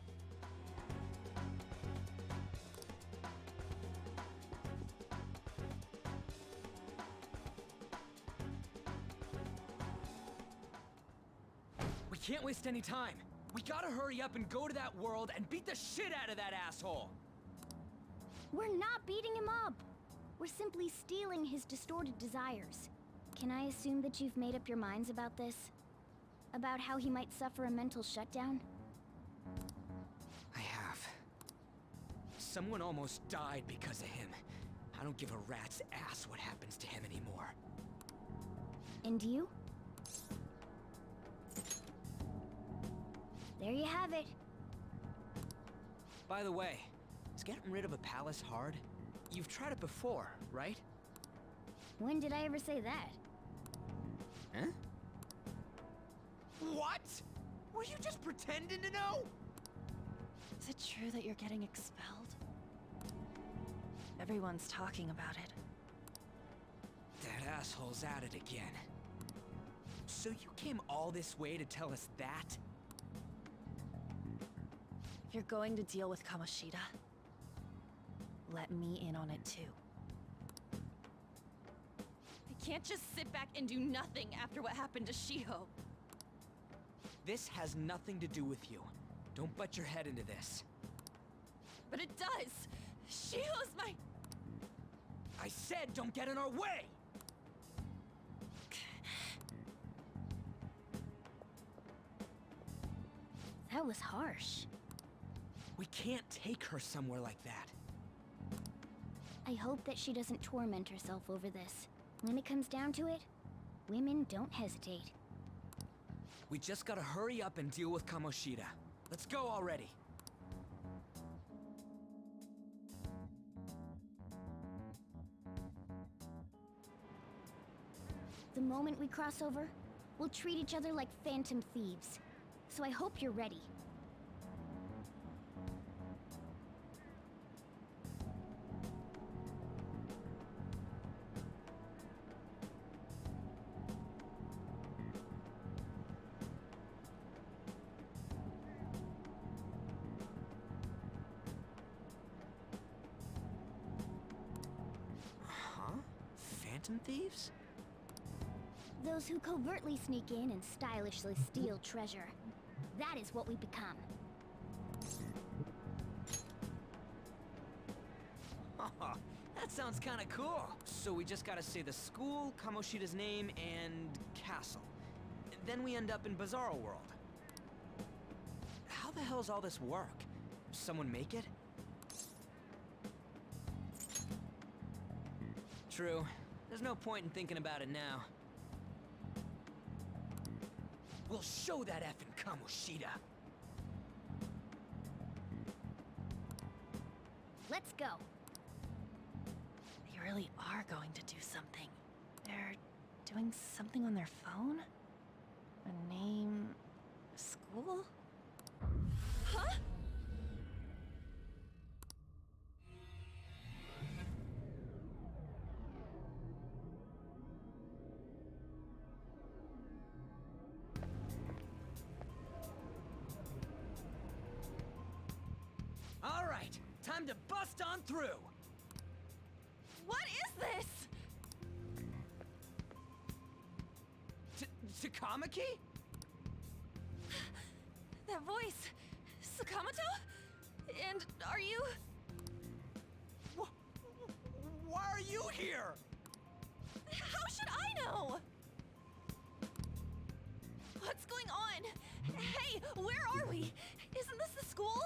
[SPEAKER 6] We can't waste any time. We gotta hurry up and go to that world and beat the shit out of that asshole!
[SPEAKER 12] We're not beating him up. We're simply stealing his distorted desires. Can I assume that you've made up your minds about this? About how he might suffer a mental shutdown?
[SPEAKER 6] I have. Someone almost died because of him. I don't give a rat's ass what happens to him anymore.
[SPEAKER 12] And you? There you have it.
[SPEAKER 6] By the way, is getting rid of a palace hard? You've tried it before, right?
[SPEAKER 12] When did I ever say that?
[SPEAKER 6] Huh? What? Were you just pretending to know?
[SPEAKER 5] Is it true that you're getting expelled? Everyone's talking about it.
[SPEAKER 6] That asshole's at it again. So you came all this way to tell us that?
[SPEAKER 5] If you're going to deal with Kamoshida, let me in on it too.
[SPEAKER 17] I can't just sit back and do nothing after what happened to Shiho.
[SPEAKER 6] This has nothing to do with you. Don't butt your head into this.
[SPEAKER 17] But it does! Shiho's my...
[SPEAKER 6] I said don't get in our way!
[SPEAKER 12] That was harsh.
[SPEAKER 6] We can't take her somewhere like that.
[SPEAKER 12] I hope that she doesn't torment herself over this. When it comes down to it, women don't hesitate.
[SPEAKER 6] We just gotta hurry up and deal with Kamoshida. Let's go already.
[SPEAKER 12] The moment we cross over, we'll treat each other like phantom thieves. So I hope you're ready.
[SPEAKER 6] Huh? Phantom thieves?
[SPEAKER 12] Those who covertly sneak in and stylishly steal treasure. That is what we become.
[SPEAKER 6] That sounds kinda cool. So we just gotta say the school, Kamoshida's name, and castle. Then we end up in Bizarro World. How the hell's all this work? Someone make it? True. There's no point in thinking about it now. We'll show that effing Kamoshida.
[SPEAKER 12] Let's go.
[SPEAKER 5] They really are going to do something. They're doing something on their phone? A name... a school?
[SPEAKER 17] Huh?
[SPEAKER 6] All right, time to bust on through.
[SPEAKER 17] What is this?
[SPEAKER 6] Takamaki?
[SPEAKER 17] That voice... Sakamoto? And are you...
[SPEAKER 6] Why are you here?
[SPEAKER 17] How should I know? What's going on? Hey, where are we? Isn't this the school?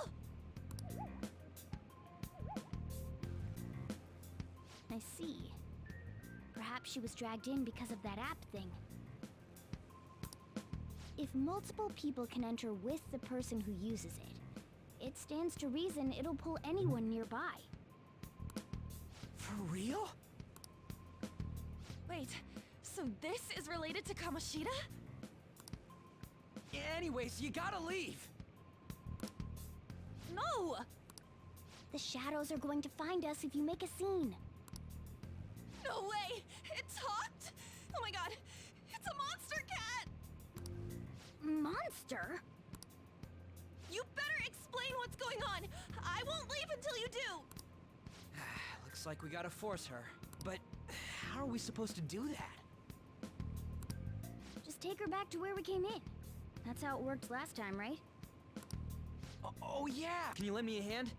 [SPEAKER 12] I see. Perhaps she was dragged in because of that app thing. If multiple people can enter with the person who uses it, it stands to reason it'll pull anyone nearby.
[SPEAKER 6] For real?
[SPEAKER 17] Wait, so this is related to Kamoshida?
[SPEAKER 6] Anyways, you gotta leave.
[SPEAKER 17] No!
[SPEAKER 12] The shadows are going to find us if you make a scene.
[SPEAKER 17] No way! It talked? Oh my god! It's a monster cat!
[SPEAKER 12] Monster?
[SPEAKER 17] You better explain what's going on! I won't leave until you do!
[SPEAKER 6] Looks like we gotta force her. But how are we supposed to do that?
[SPEAKER 12] Just take her back to where we came in. That's how it worked last time, right?
[SPEAKER 6] Oh yeah! Can you lend me a hand?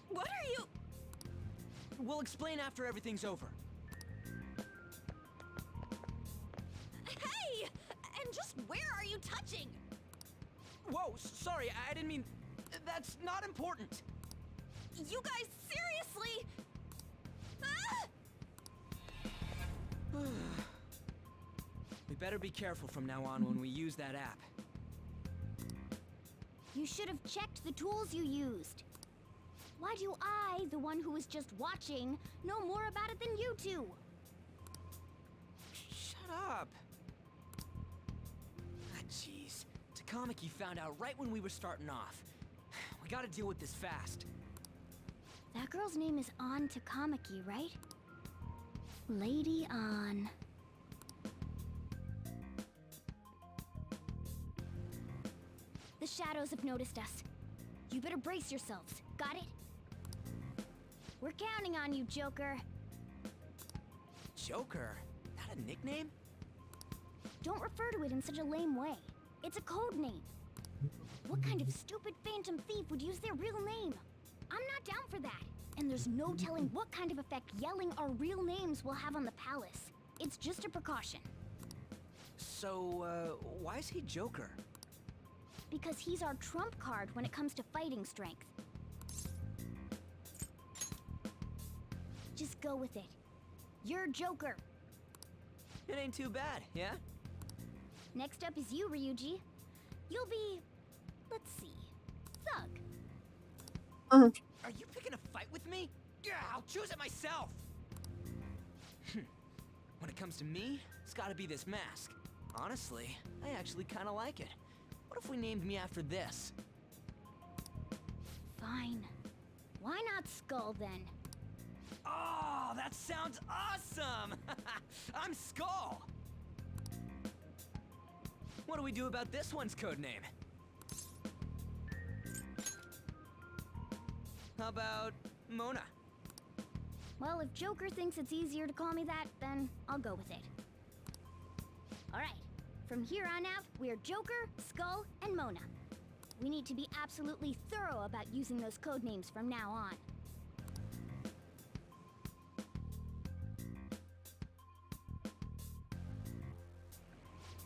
[SPEAKER 17] What are you?
[SPEAKER 6] We'll explain after everything's over.
[SPEAKER 17] Hey! And just where are you touching?
[SPEAKER 6] Whoa, sorry, I didn't mean... That's not important.
[SPEAKER 17] You guys, seriously? Ah!
[SPEAKER 6] We better be careful from now on when we use that app.
[SPEAKER 12] You should have checked the tools you used. Why do I, the one who was just watching, know more about it than you two?
[SPEAKER 6] Shut up. Ah, jeez. Takamaki found out right when we were starting off. We gotta deal with this fast.
[SPEAKER 12] That girl's name is An Takamaki, right? Lady An. The shadows have noticed us. You better brace yourselves. Got it? We're counting on you, Joker.
[SPEAKER 6] Joker? That a nickname?
[SPEAKER 12] Don't refer to it in such a lame way. It's a code name. What kind of stupid phantom thief would use their real name? I'm not down for that. And there's no telling what kind of effect yelling our real names will have on the palace. It's just a precaution.
[SPEAKER 6] So, why is he Joker?
[SPEAKER 12] Because he's our trump card when it comes to fighting strength. Just go with it. You're Joker.
[SPEAKER 6] It ain't too bad, yeah?
[SPEAKER 12] Next up is you, Ryuji. You'll be... let's see... Thug.
[SPEAKER 6] Are you picking a fight with me? Yeah, I'll choose it myself! When it comes to me, it's gotta be this mask. Honestly, I actually kinda like it. What if we named me after this?
[SPEAKER 12] Fine. Why not Skull, then?
[SPEAKER 6] Oh, that sounds awesome! I'm Skull! What do we do about this one's codename? How about Mona?
[SPEAKER 12] Well, if Joker thinks it's easier to call me that, then I'll go with it. Alright, from here on out, we're Joker, Skull, and Mona. We need to be absolutely thorough about using those codenames from now on.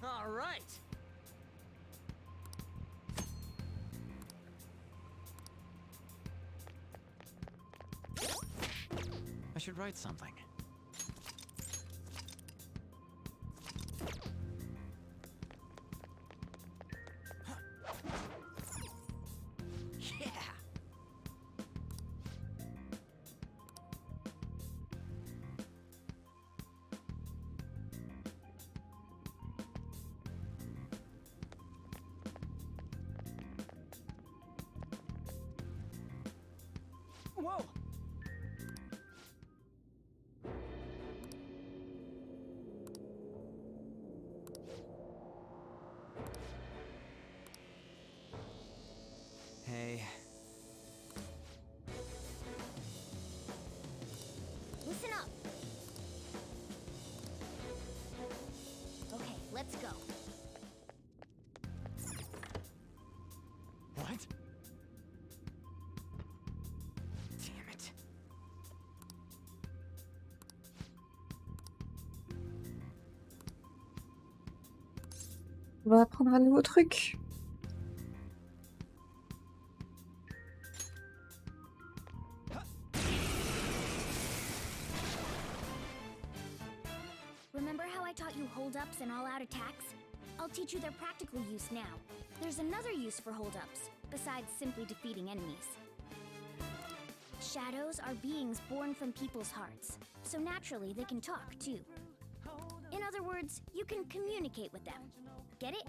[SPEAKER 6] Alright!
[SPEAKER 13] I should write something.
[SPEAKER 6] Yeah! Whoa! Hey.
[SPEAKER 12] Listen up! Okay, let's go.
[SPEAKER 13] What?
[SPEAKER 6] Damn it.
[SPEAKER 1] On va apprendre un nouveau truc.
[SPEAKER 12] Remember how I taught you hold-ups and all-out attacks? I'll teach you their practical use now. There's another use for hold-ups, besides simply defeating enemies. Shadows are beings born from people's hearts, so naturally they can talk, too. In other words, you can communicate with them. Get it?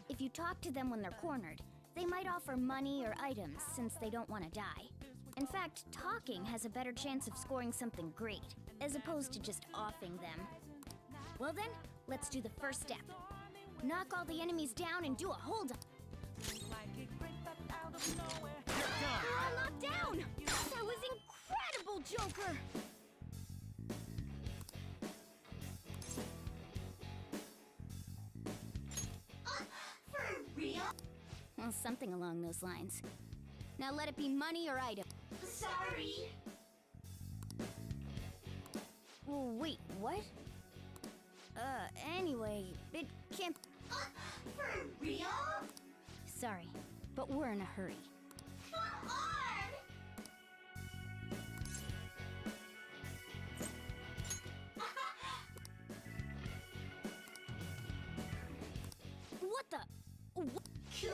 [SPEAKER 12] If you talk to them when they're cornered, they might offer money or items since they don't want to die. In fact, talking has a better chance of scoring something great, as opposed to just offing them. Well then, let's do the first step. Knock all the enemies down and do a hold-up. They're all knocked down! That was incredible, Joker! Well, something along those lines. Now let it be money or item.
[SPEAKER 17] Sorry.
[SPEAKER 12] Well, wait, what? Anyway, it can't...
[SPEAKER 17] For real?
[SPEAKER 12] Sorry, but we're in a hurry.
[SPEAKER 17] Come on!
[SPEAKER 12] What the... What?
[SPEAKER 17] Cool!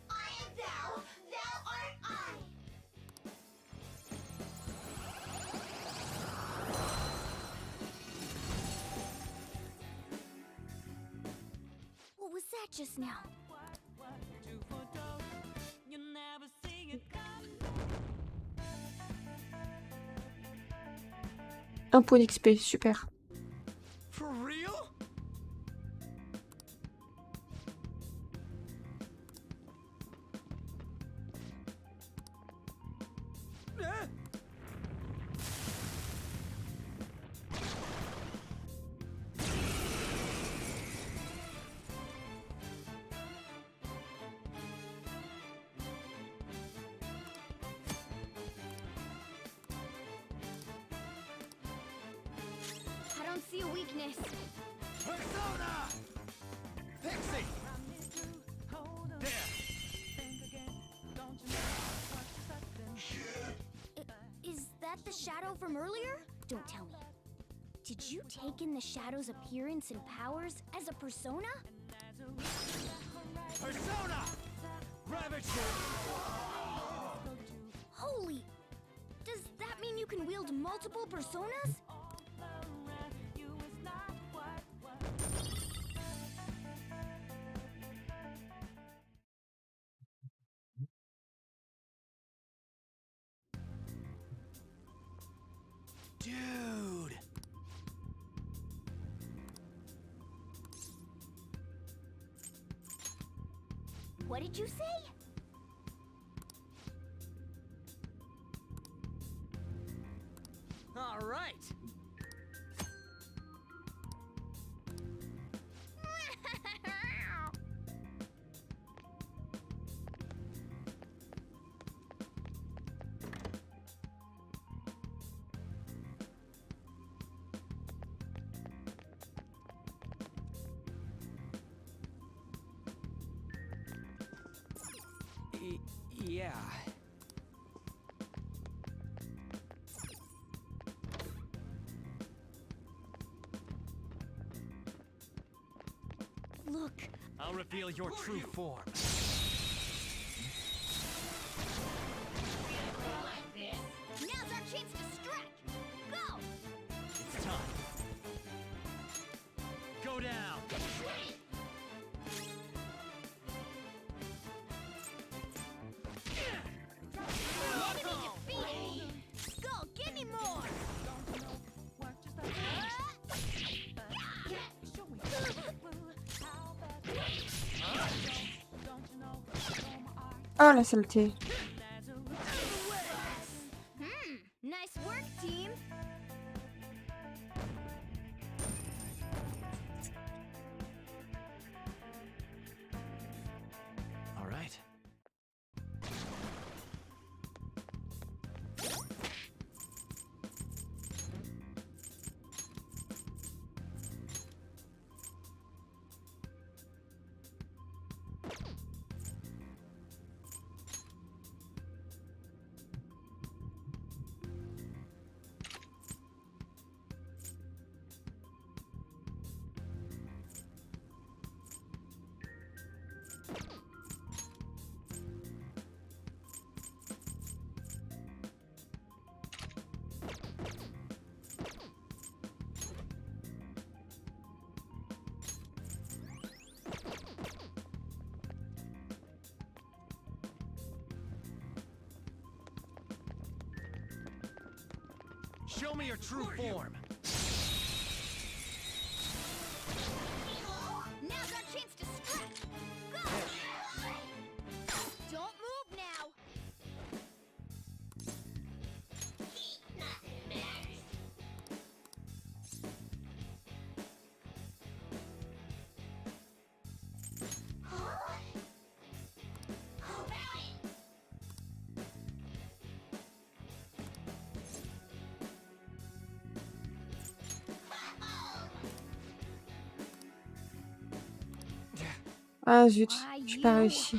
[SPEAKER 17] I am thou, thou art I!
[SPEAKER 12] What was that just now?
[SPEAKER 1] Un point d'XP, super.
[SPEAKER 6] For real?
[SPEAKER 12] I don't see a weakness.
[SPEAKER 10] Persona! Pixie!
[SPEAKER 12] Is that the shadow from earlier? Don't tell me. Did you take in the shadow's appearance and powers as a persona?
[SPEAKER 10] Persona! Ravager!
[SPEAKER 12] Holy! Does that mean you can wield multiple personas?
[SPEAKER 6] Dude!
[SPEAKER 12] What did you say?
[SPEAKER 6] All right. Yeah.
[SPEAKER 12] Look.
[SPEAKER 10] I'll reveal your true form.
[SPEAKER 12] Now's our chance to strike. Go!
[SPEAKER 10] It's time. Go down.
[SPEAKER 12] Enemy defeated! Go, give me more!
[SPEAKER 1] Oh la saleté.
[SPEAKER 12] Nice work, team!
[SPEAKER 10] All right. Show me your true form.
[SPEAKER 12] Now's our chance to strike! Go! Don't move now!
[SPEAKER 1] Ah zut, j'ai pas réussi.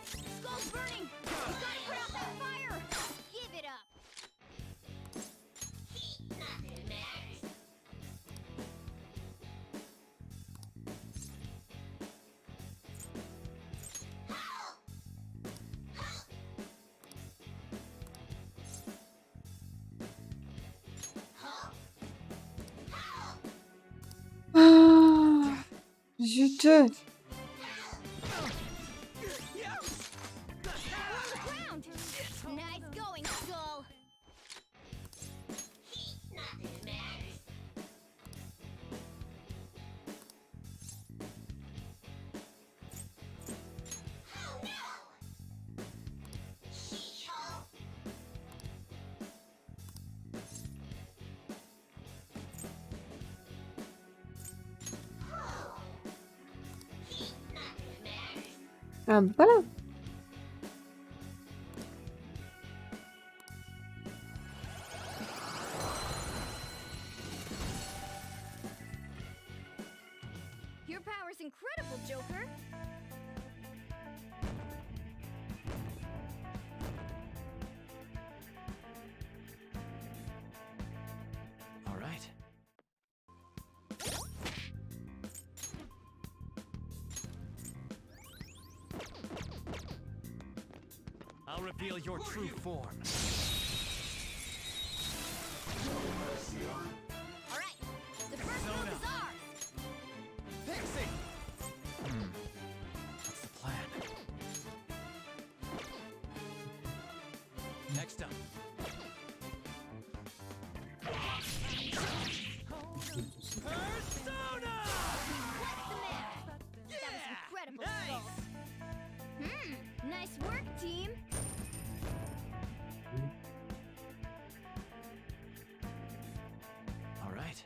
[SPEAKER 12] Skull's burning! You gotta put out that fire! Give it up! Nothing matters.
[SPEAKER 1] Ah, zut.
[SPEAKER 12] Ground! Nice going, Skull! Nothing matters. Oh no! She-Hulk!
[SPEAKER 1] Ah bah voilà.
[SPEAKER 12] Your power's incredible, Joker!
[SPEAKER 13] All right.
[SPEAKER 8] I'll reveal your true form.
[SPEAKER 12] Alright, the first move is ours!
[SPEAKER 13] Pixie! What's the plan? Next up.
[SPEAKER 8] Persona!
[SPEAKER 12] What's the matter? That was incredible, Skull! Nice work, team!
[SPEAKER 13] All right.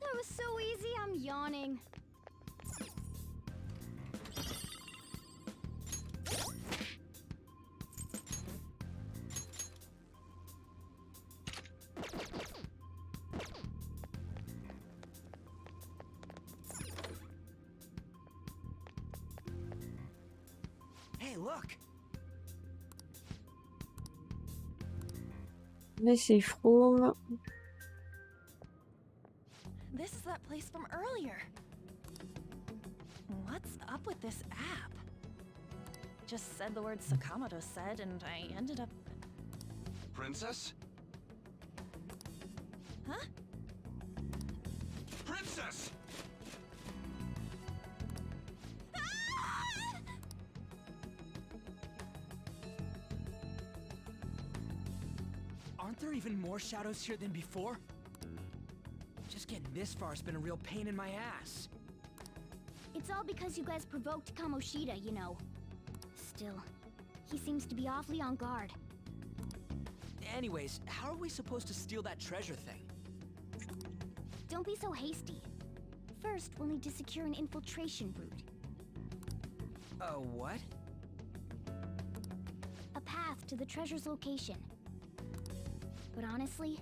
[SPEAKER 12] That was so easy, I'm yawning.
[SPEAKER 6] Hey, look!
[SPEAKER 1] Laissez From.
[SPEAKER 5] This is that place from earlier. What's up with this app? Just said the word Sakamoto said, and I ended up...
[SPEAKER 11] Princess?
[SPEAKER 5] Huh?
[SPEAKER 11] Princess!
[SPEAKER 6] Aren't there even more shadows here than before? Just getting this far has been a real pain in my ass.
[SPEAKER 12] It's all because you guys provoked Kamoshida, you know. Still, he seems to be awfully on guard.
[SPEAKER 6] Anyways, how are we supposed to steal that treasure thing?
[SPEAKER 12] Don't be so hasty. First, we'll need to secure an infiltration route.
[SPEAKER 6] What?
[SPEAKER 12] A path to the treasure's location. But honestly,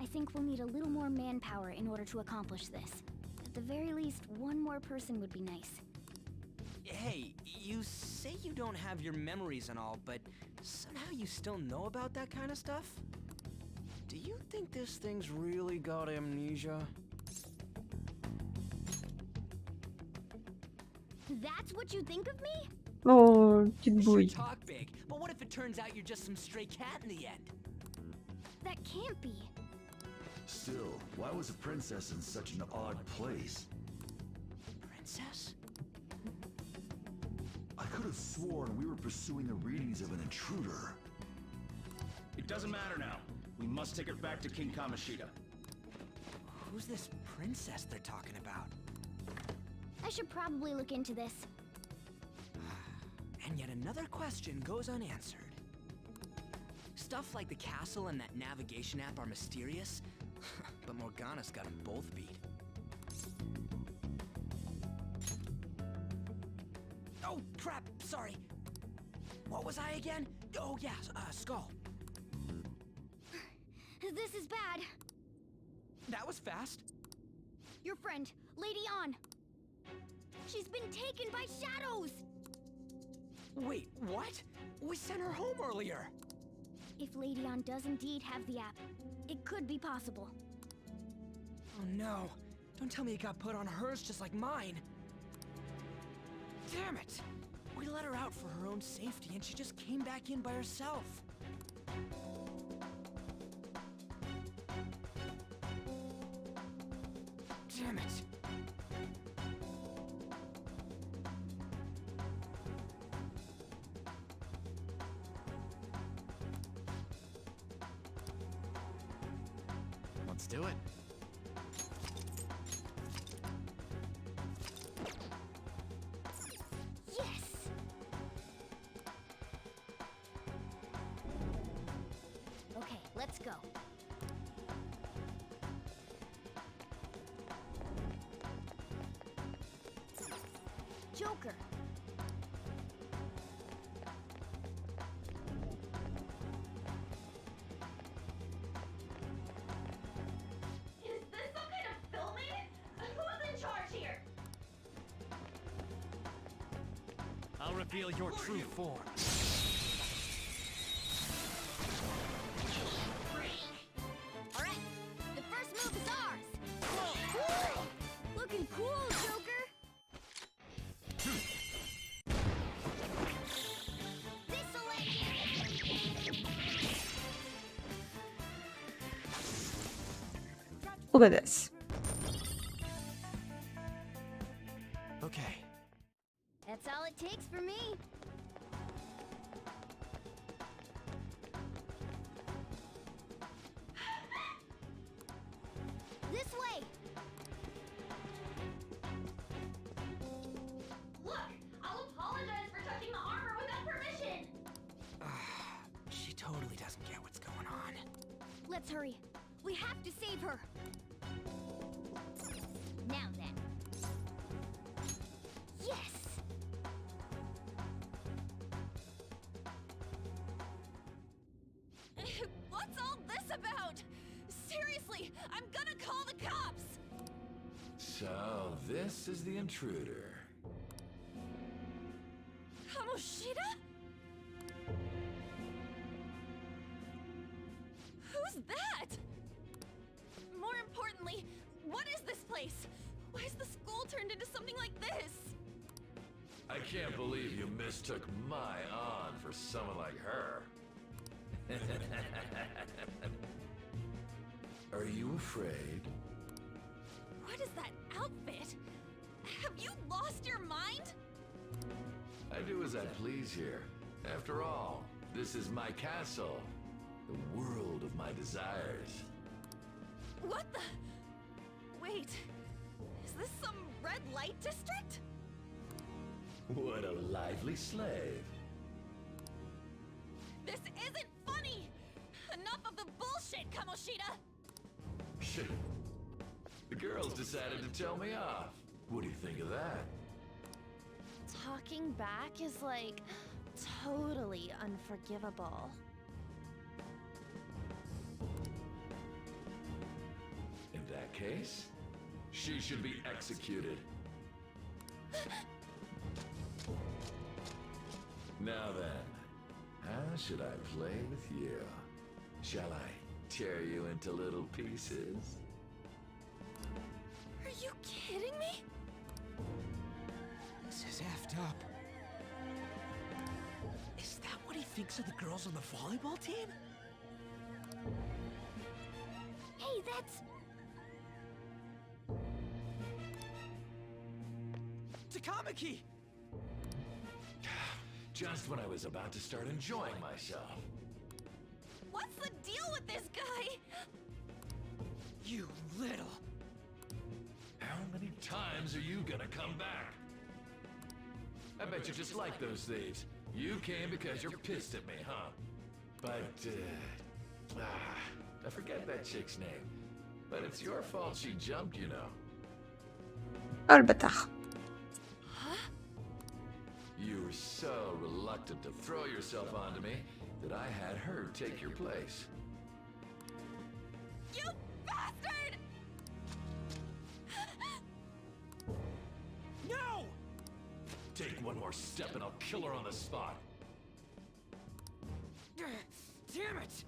[SPEAKER 12] I think we'll need a little more manpower in order to accomplish this. At the very least, one more person would be nice.
[SPEAKER 6] Hey, you say you don't have your memories and all, but somehow you still know about that kind of stuff? Do you think this thing's really got amnesia?
[SPEAKER 12] That's what you think of me?
[SPEAKER 1] Oh, petite
[SPEAKER 6] Sure
[SPEAKER 1] bouille.
[SPEAKER 6] talk big, but what if it turns out you're just some stray cat in the end?
[SPEAKER 12] That can't be.
[SPEAKER 18] Still, why was a princess in such an odd place?
[SPEAKER 6] Princess?
[SPEAKER 18] I could have sworn we were pursuing the readings of an intruder.
[SPEAKER 19] It doesn't matter now. We must take her back to King Kamoshida.
[SPEAKER 6] Who's this princess they're talking about?
[SPEAKER 12] I should probably look into this.
[SPEAKER 6] And yet another question goes unanswered. Stuff like the castle and that navigation app are mysterious, but Morgana's got them both beat. Oh, crap, sorry. What was I again? Oh, yeah, Skull.
[SPEAKER 12] This is bad.
[SPEAKER 6] That was fast.
[SPEAKER 12] Your friend, Lady An! She's been taken by shadows!
[SPEAKER 6] Wait, what? We sent her home earlier!
[SPEAKER 12] If Lady An does indeed have the app, it could be possible.
[SPEAKER 6] Oh no. Don't tell me it got put on hers just like mine. Damn it! We let her out for her own safety and she just came back in by herself. Damn it.
[SPEAKER 13] Let's do it.
[SPEAKER 12] Yes! Okay, let's go. Joker.
[SPEAKER 17] Is this some kind of filming? Who's in charge here?
[SPEAKER 13] I'll reveal your true form.
[SPEAKER 12] Alright, the first move is ours! Looking cool, Joker! This'll let you!
[SPEAKER 1] Look at this.
[SPEAKER 13] Okay.
[SPEAKER 12] That's all it takes for me. This way!
[SPEAKER 17] Look, I'll apologize for touching the armor without permission.
[SPEAKER 6] She totally doesn't get what's going on.
[SPEAKER 12] Let's hurry. We have to save her. Now then. Yes!
[SPEAKER 17] What's all this about? Seriously, I'm gonna call the cops!
[SPEAKER 2] So, this is the intruder.
[SPEAKER 17] Kamoshida? Who's that? More importantly, what is this place? Why is the school turned into something like this?
[SPEAKER 2] I can't believe you mistook my An for someone like her. Are you afraid?
[SPEAKER 17] What is that outfit? Have you lost your mind?
[SPEAKER 2] I do as I please here. After all, this is my castle. The world of my desires.
[SPEAKER 17] What the? Wait, is this some red light district?
[SPEAKER 2] What a lively slave.
[SPEAKER 17] This isn't funny! Enough of the bullshit, Kamoshida!
[SPEAKER 2] The girls decided to tell me off. What do you think of that?
[SPEAKER 5] Talking back is like totally unforgivable.
[SPEAKER 2] In that case, she should be executed. Now then, how should I play with you? Shall I tear you into little pieces?
[SPEAKER 17] Are you kidding me?
[SPEAKER 6] This is effed up. Is that what he thinks of the girls on the volleyball team?
[SPEAKER 12] Hey, that's...
[SPEAKER 6] Takamaki!
[SPEAKER 2] Just when I was about to start enjoying myself.
[SPEAKER 17] What's the deal with this guy?
[SPEAKER 6] You little...
[SPEAKER 2] How many times are you gonna come back? I bet you just like those thieves. You came because you're pissed at me, huh? But, I forget that chick's name. But it's your fault she jumped, you know.
[SPEAKER 1] البتة.
[SPEAKER 2] You were so reluctant to throw yourself onto me that I had her take your place.
[SPEAKER 17] You bastard!
[SPEAKER 2] more step and I'll kill her on the spot.
[SPEAKER 6] Damn it!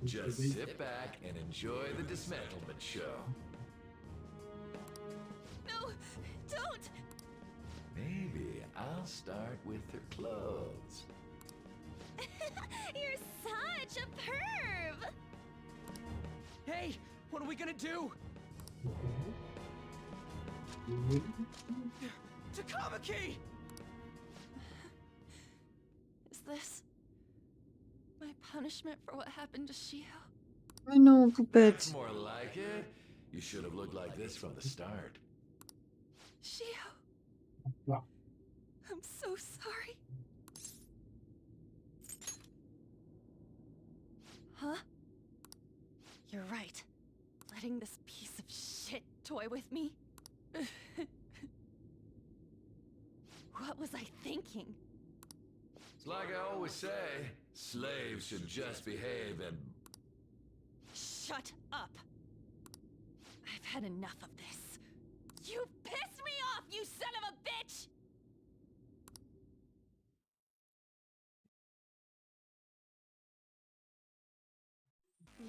[SPEAKER 2] Just sit back and enjoy the dismantlement show.
[SPEAKER 17] No, don't!
[SPEAKER 2] Maybe I'll start with her clothes.
[SPEAKER 17] You're such a perv!
[SPEAKER 6] Hey, what are we gonna do? Takamaki!
[SPEAKER 5] Is this my punishment for what happened to Shiho?
[SPEAKER 1] Mais non, poupette.
[SPEAKER 2] That's more like it. You should have looked like this from the start.
[SPEAKER 5] Shiho, I'm so sorry. Huh? You're right. Letting this piece of shit toy with me? What was I thinking?
[SPEAKER 2] It's like I always say, slaves should just behave and...
[SPEAKER 17] Shut up! I've had enough of this. You pissed me off, you son of a bitch!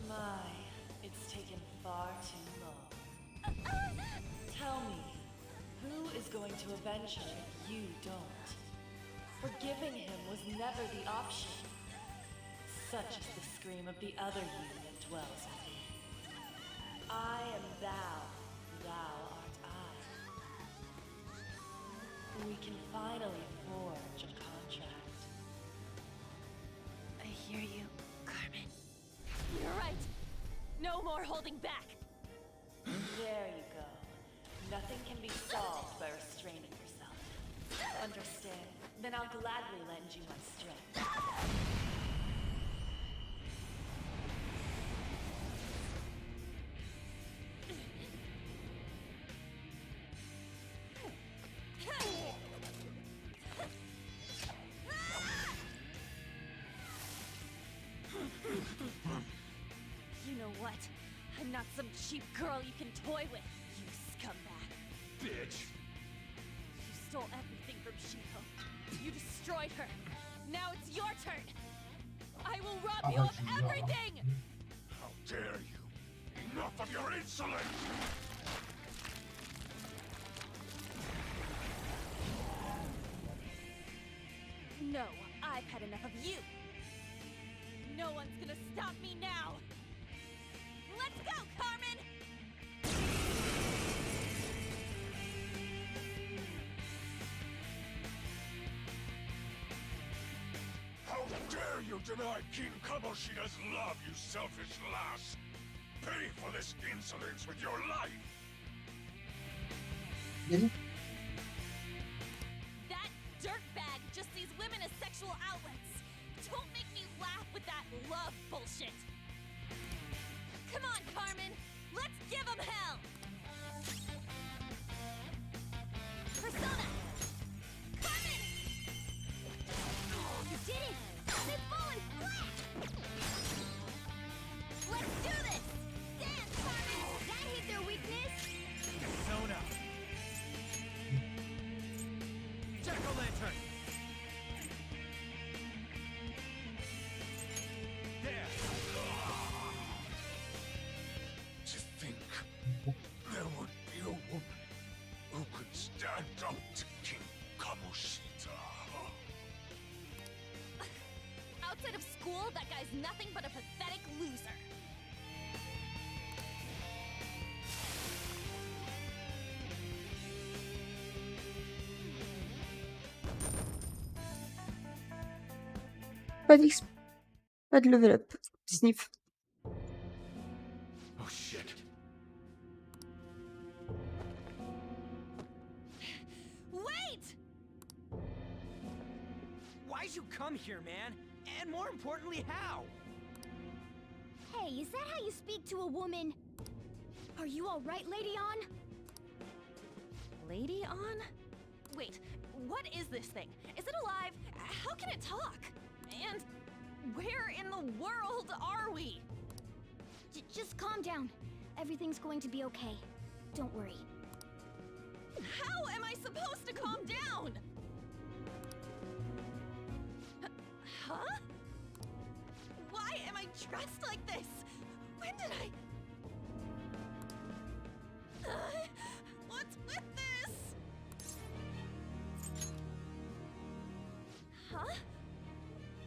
[SPEAKER 20] My, it's taken far too long. Tell me, who is going to avenge her if you don't? Forgiving him was never the option. Such is the scream of the other you that dwells within. I am thou, thou art I. We can finally forge a contract.
[SPEAKER 17] I hear you, Carmen. You're right. No more holding back.
[SPEAKER 20] There you go. Nothing can be solved by restraining yourself. Understand? Then I'll gladly lend you my strength.
[SPEAKER 17] You know what? I'm not some cheap girl you can toy with, you scumbag.
[SPEAKER 2] Bitch!
[SPEAKER 17] You stole everything from Shiho. You destroyed her. Now it's your turn. I will rob you of everything!
[SPEAKER 3] How dare you! Enough of your insolence!
[SPEAKER 17] No, I've had enough of you. No one's gonna stop me now. Let's go, Carmen!
[SPEAKER 3] How dare you deny King Kamoshida's love, you selfish lass! Pay for this insolence with your life!
[SPEAKER 17] That dirtbag just sees women as sexual outlets. Don't make me laugh with that love bullshit. Come on, Carmen. Let's give him hell. Persona. Carmen! You did it! They've fallen flat! Let's do this! Dance, Carmen! That hit their weakness!
[SPEAKER 13] Persona. Jack-o'-lantern. There.
[SPEAKER 3] To think there would be a woman who could stand up to King Kamoshida.
[SPEAKER 17] Outside of school, that guy's nothing but a pathetic loser.
[SPEAKER 1] Pas de level up. Sniff.
[SPEAKER 2] Oh shit.
[SPEAKER 17] Wait!
[SPEAKER 6] Why'd you come here, man? And more importantly, how?
[SPEAKER 12] Hey, is that how you speak to a woman? Are you all right, Lady On?
[SPEAKER 17] Lady On? Wait, what is this thing? Is it alive? How can it talk? And where in the world are we?
[SPEAKER 12] Just calm down. Everything's going to be okay. Don't worry.
[SPEAKER 17] How am I supposed to calm down? Huh? Why am I dressed like this? When did I... What's with this? Huh?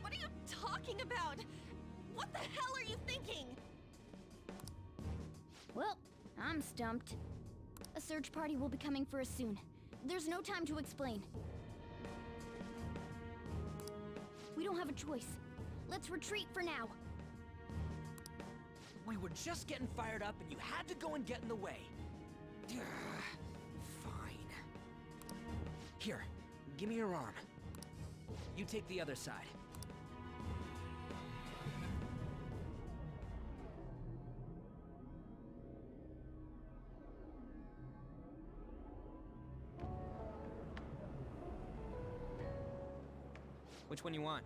[SPEAKER 17] What are you talking about? What the hell are you thinking?
[SPEAKER 12] Well, I'm stumped. A search party will be coming for us soon. There's no time to explain. We don't have a choice. Let's retreat for now.
[SPEAKER 6] We were just getting fired up and you had to go and get in the way. Fine. Here, give me your arm. You take the other side. Which one you want?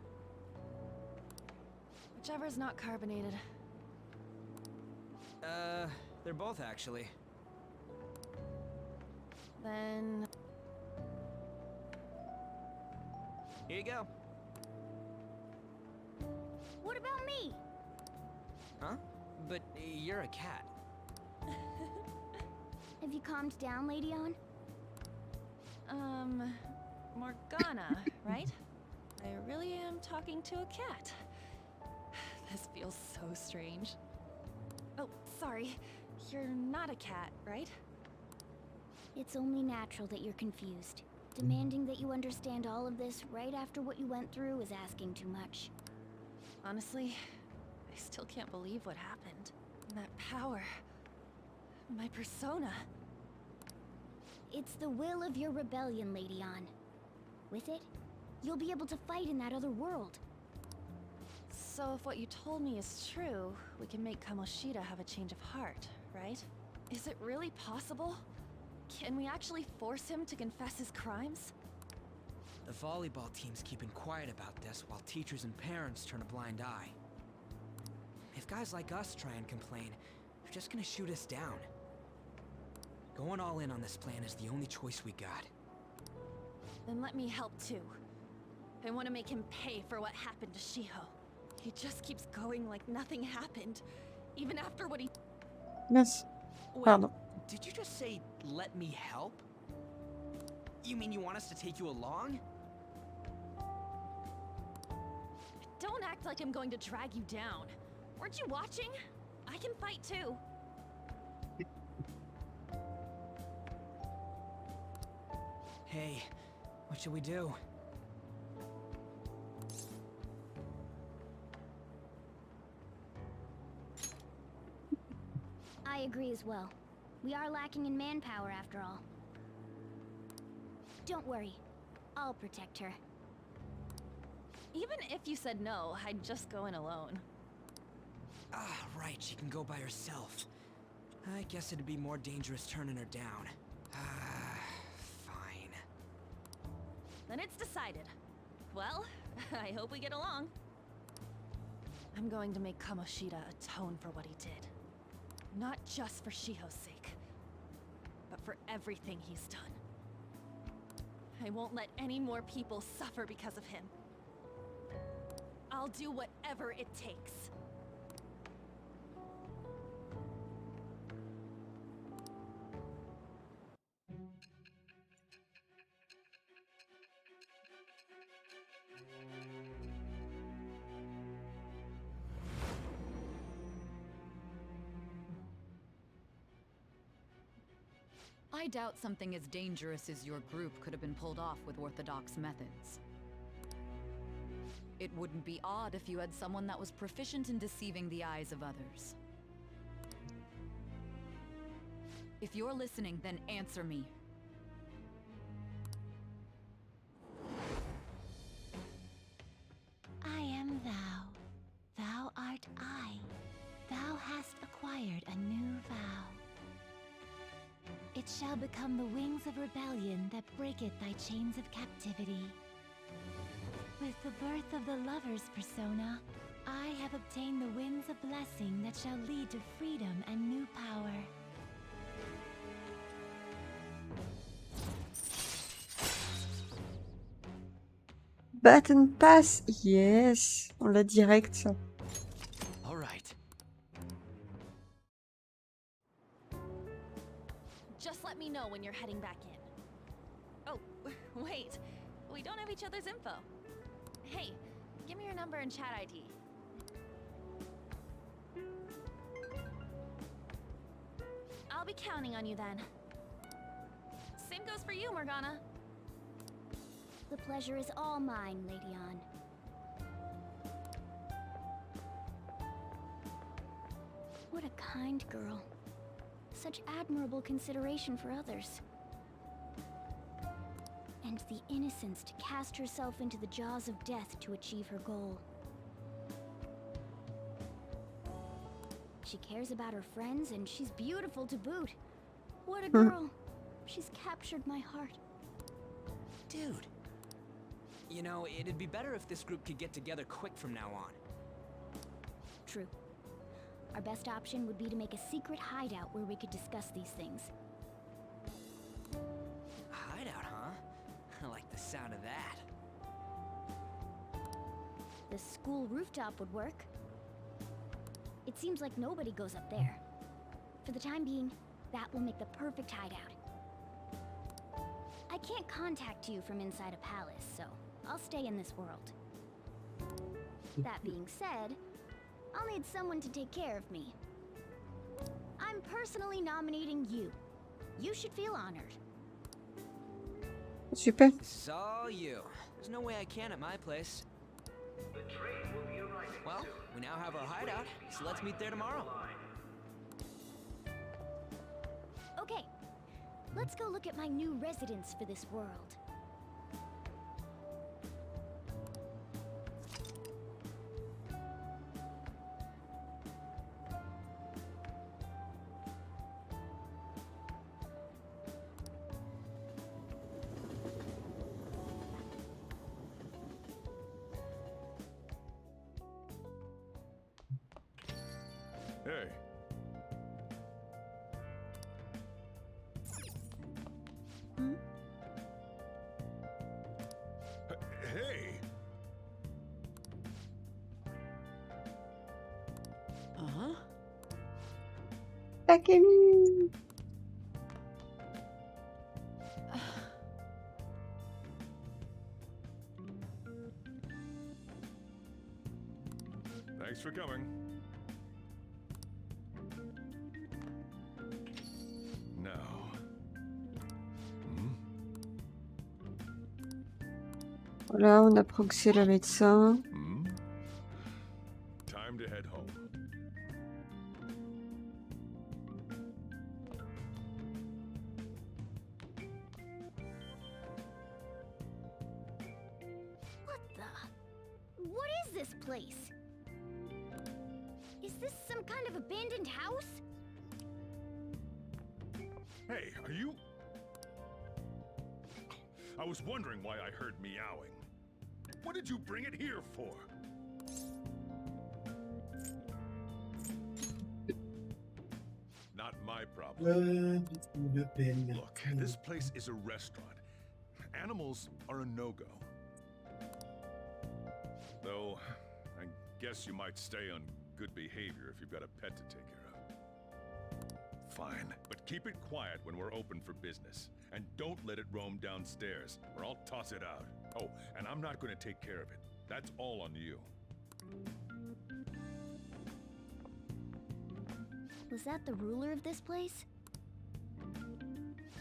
[SPEAKER 5] Whichever's not carbonated.
[SPEAKER 6] They're both actually.
[SPEAKER 5] Then...
[SPEAKER 6] Here you go.
[SPEAKER 12] What about me?
[SPEAKER 6] Huh? But you're a cat.
[SPEAKER 12] Have you calmed down, Lady On?
[SPEAKER 5] Morgana, right? I really am talking to a cat. This feels so strange. Oh, sorry. You're not a cat, right?
[SPEAKER 12] It's only natural that you're confused. Demanding that you understand all of this right after what you went through is asking too much.
[SPEAKER 5] Honestly, I still can't believe what happened. That power. My persona.
[SPEAKER 12] It's the will of your rebellion, Lady On. With it, you'll be able to fight in that other world.
[SPEAKER 5] So if what you told me is true, we can make Kamoshida have a change of heart, right? Is it really possible? Can we actually force him to confess his crimes?
[SPEAKER 6] The volleyball team's keeping quiet about this while teachers and parents turn a blind eye. If guys like us try and complain, they're just gonna shoot us down. Going all in on this plan is the only choice we got.
[SPEAKER 5] Then let me help too. I want to make him pay for what happened to Shiho. He just keeps going like nothing happened, even after what he...
[SPEAKER 1] Yes.
[SPEAKER 6] Wait,
[SPEAKER 1] Pardon.
[SPEAKER 6] did you just say, let me help? You mean you want us to take you along?
[SPEAKER 5] Don't act like I'm going to drag you down. Weren't you watching? I can fight too.
[SPEAKER 6] Hey, what should we do?
[SPEAKER 12] I agree as well. We are lacking in manpower after all. Don't worry. I'll protect her.
[SPEAKER 5] Even if you said no, I'd just go in alone.
[SPEAKER 6] Ah, right, she can go by herself. I guess it'd be more dangerous turning her down. Ah, fine.
[SPEAKER 5] Then it's decided. Well, I hope we get along. I'm going to make Kamoshida atone for what he did. Not just for Shiho's sake, but for everything he's done. I won't let any more people suffer because of him. I'll do whatever it takes.
[SPEAKER 21] I doubt something as dangerous as your group could have been pulled off with orthodox methods. It wouldn't be odd if you had someone that was proficient in deceiving the eyes of others. If you're listening, then answer me.
[SPEAKER 4] I am thou. Thou art I. Thou hast acquired a new vow. It shall become the wings of rebellion that breaketh thy chains of captivity. With the birth of the lover's persona, I have obtained the winds of blessing that shall lead to freedom and new power.
[SPEAKER 1] Button pass, yes. On l'a direct, ça.
[SPEAKER 6] All right.
[SPEAKER 17] Just let me know when you're heading back in. Oh, wait. We don't have each other's info. Hey, give me your number and chat ID. I'll be counting on you then. Same goes for you, Morgana.
[SPEAKER 12] The pleasure is all mine, Lady Ann. What a kind girl. Such admirable consideration for others. And the innocence to cast herself into the jaws of death to achieve her goal. She cares about her friends, and she's beautiful to boot. What a girl. She's captured my heart.
[SPEAKER 6] Dude. You know, it'd be better if this group could get together quick from now on.
[SPEAKER 12] True. Our best option would be to make a secret hideout where we could discuss these things.
[SPEAKER 6] Hideout, huh? I like the sound of that.
[SPEAKER 12] The school rooftop would work. It seems like nobody goes up there. For the time being, that will make the perfect hideout. I can't contact you from inside a palace, so I'll stay in this world. That being said, I'll need someone to take care of me. I'm personally nominating you. You should feel honored.
[SPEAKER 1] Super.
[SPEAKER 6] It's all you. There's no way I can at my place. Well, we now have our hideout, so let's meet there tomorrow.
[SPEAKER 12] Okay, let's go look at my new residence for this world.
[SPEAKER 11] Hey. Hey.
[SPEAKER 8] Uh-huh.
[SPEAKER 1] Takemi.
[SPEAKER 11] Thanks for coming.
[SPEAKER 1] Voilà, on a proxé le médecin.
[SPEAKER 11] Time to head home.
[SPEAKER 12] What the? What is this place? Is this some kind of abandoned house?
[SPEAKER 11] Hey, are you... I was wondering why I heard meowing. What did you bring it here for? Not my problem. Look, this place is a restaurant. Animals are a no-go. Though, I guess you might stay on good behavior if you've got a pet to take care of. Fine, but keep it quiet when we're open for business. And don't let it roam downstairs, or I'll toss it out. Oh, and I'm not going to take care of it. That's all on you.
[SPEAKER 12] Was that the ruler of this place?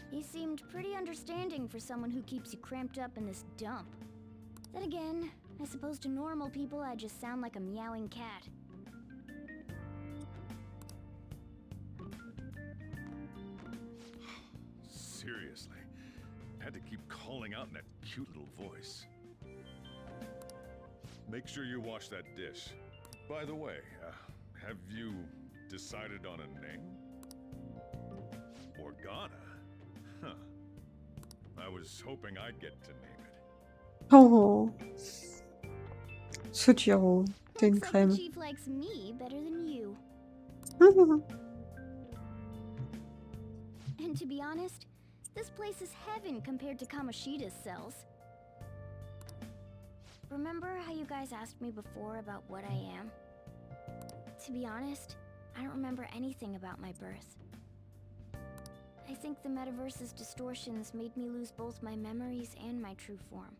[SPEAKER 12] He seemed pretty understanding for someone who keeps you cramped up in this dump. Then again, I suppose to normal people I just sound like a meowing cat.
[SPEAKER 11] Seriously, I had to keep calling out in that cute little voice. Make sure you wash that dish. By the way, have you decided on a name? Morgana? Huh. I was hoping I'd get to name it.
[SPEAKER 1] Oh. Soutiro, t'es une
[SPEAKER 12] Looks like
[SPEAKER 1] crème.
[SPEAKER 12] the chief likes me better than you. And to be honest, this place is heaven compared to Kamoshida's cells. Remember how you guys asked me before about what I am? To be honest, I don't remember anything about my birth. I think the metaverse's distortions made me lose both my memories and my true form.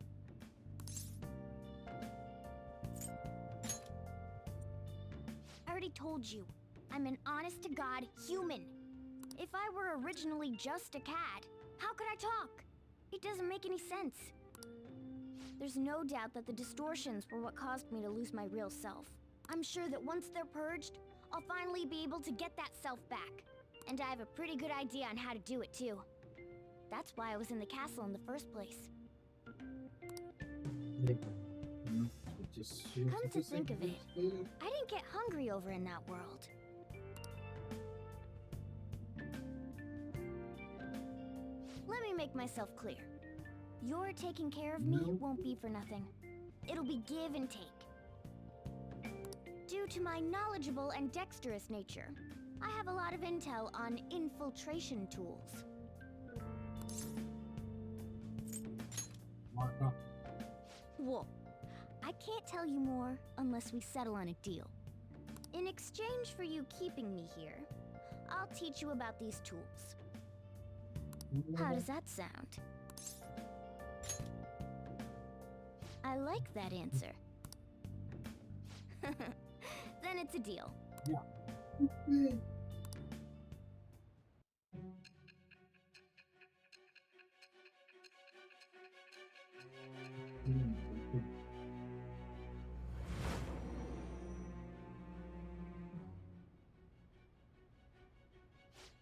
[SPEAKER 12] I already told you, I'm an honest-to-God human. If I were originally just a cat, how could I talk? It doesn't make any sense. There's no doubt that the distortions were what caused me to lose my real self. I'm sure that once they're purged, I'll finally be able to get that self back. And I have a pretty good idea on how to do it too. That's why I was in the castle in the first place. Come to think of it, I didn't get hungry over in that world. Let me make myself clear. Your taking care of me won't be for nothing. It'll be give and take. Due to my knowledgeable and dexterous nature, I have a lot of intel on infiltration tools. Whoa. I can't tell you more unless we settle on a deal. In exchange for you keeping me here, I'll teach you about these tools. How does that sound? I like that answer. Then it's a deal.
[SPEAKER 9] Yeah.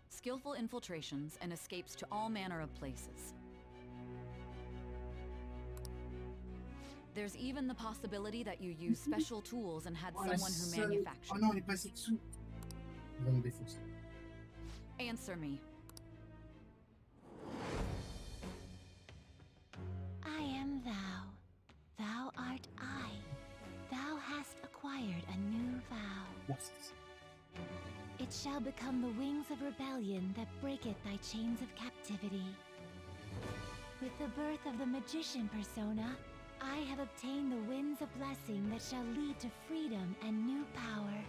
[SPEAKER 21] Skillful infiltrations and escapes to all manner of places. There's even the possibility that you use special tools and had someone who manufactured.
[SPEAKER 9] Oh non, on est passé dessous. Il va me défoncer.
[SPEAKER 21] Answer me.
[SPEAKER 4] I am thou. Thou art I. Thou hast acquired a new vow.
[SPEAKER 9] Yes.
[SPEAKER 4] It shall become the wings of rebellion that breaketh thy chains of captivity. With the birth of the magician persona, I have obtained the winds of blessing that shall lead to freedom and new power.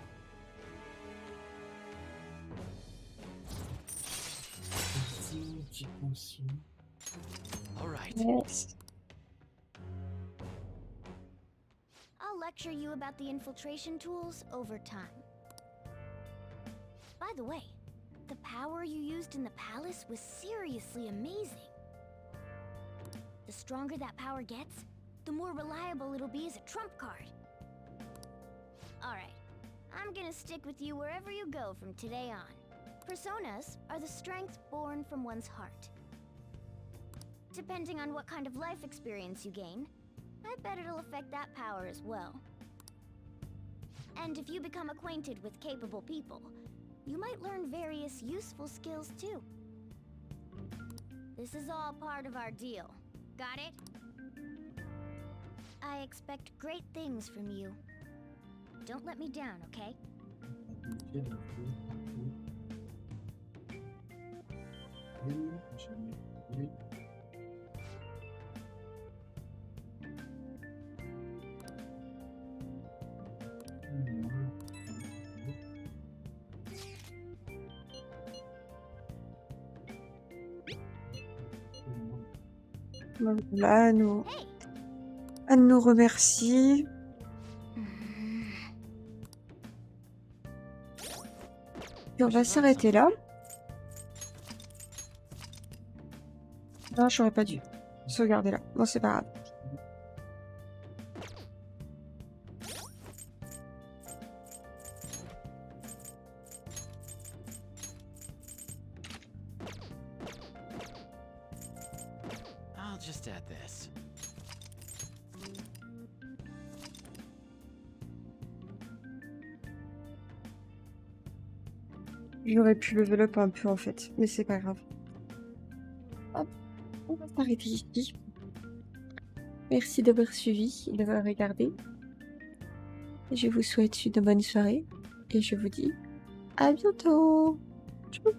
[SPEAKER 7] All right.
[SPEAKER 1] Yes.
[SPEAKER 12] I'll lecture you about the infiltration tools over time. By the way, the power you used in the palace was seriously amazing. The stronger that power gets, the more reliable it'll be as a trump card. Alright, I'm gonna stick with you wherever you go from today on. Personas are the strength born from one's heart. Depending on what kind of life experience you gain, I bet it'll affect that power as well. And if you become acquainted with capable people, you might learn various useful skills too. This is all part of our deal. Got it? I expect great things from you. Don't let me down, okay?
[SPEAKER 1] Là, Anne nous remercie. Et on va s'arrêter là. Non, j'aurais pas dû sauvegarder là. Bon, c'est pas grave.
[SPEAKER 7] I'll just add this.
[SPEAKER 1] J'aurais pu level up un peu en fait, mais c'est pas grave. Hop, on va s'arrêter ici. Merci d'avoir suivi et d'avoir regardé. Je vous souhaite une bonne soirée et je vous dis à bientôt. Tchou.